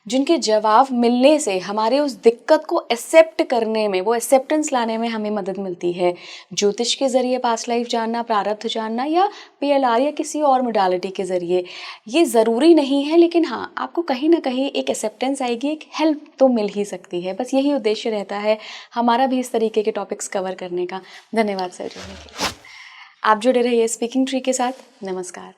जिनके जवाब मिलने से हमारे उस दिक्कत को एक्सेप्ट करने में, वो एक्सेप्टेंस लाने में हमें मदद मिलती है। ज्योतिष के ज़रिए पास्ट लाइफ जानना, प्रारब्ध जानना, या PLR या किसी और मोडालिटी के ज़रिए, ये ज़रूरी नहीं है, लेकिन हाँ, आपको कहीं ना कहीं एक एक्सेप्टेंस आएगी, एक हेल्प तो मिल ही सकती है। बस यही उद्देश्य रहता है हमारा भी इस तरीके के टॉपिक्स कवर करने का। धन्यवाद सर जुड़ने के लिए। आप जुड़े रहिए स्पीकिंग ट्री के साथ। नमस्कार।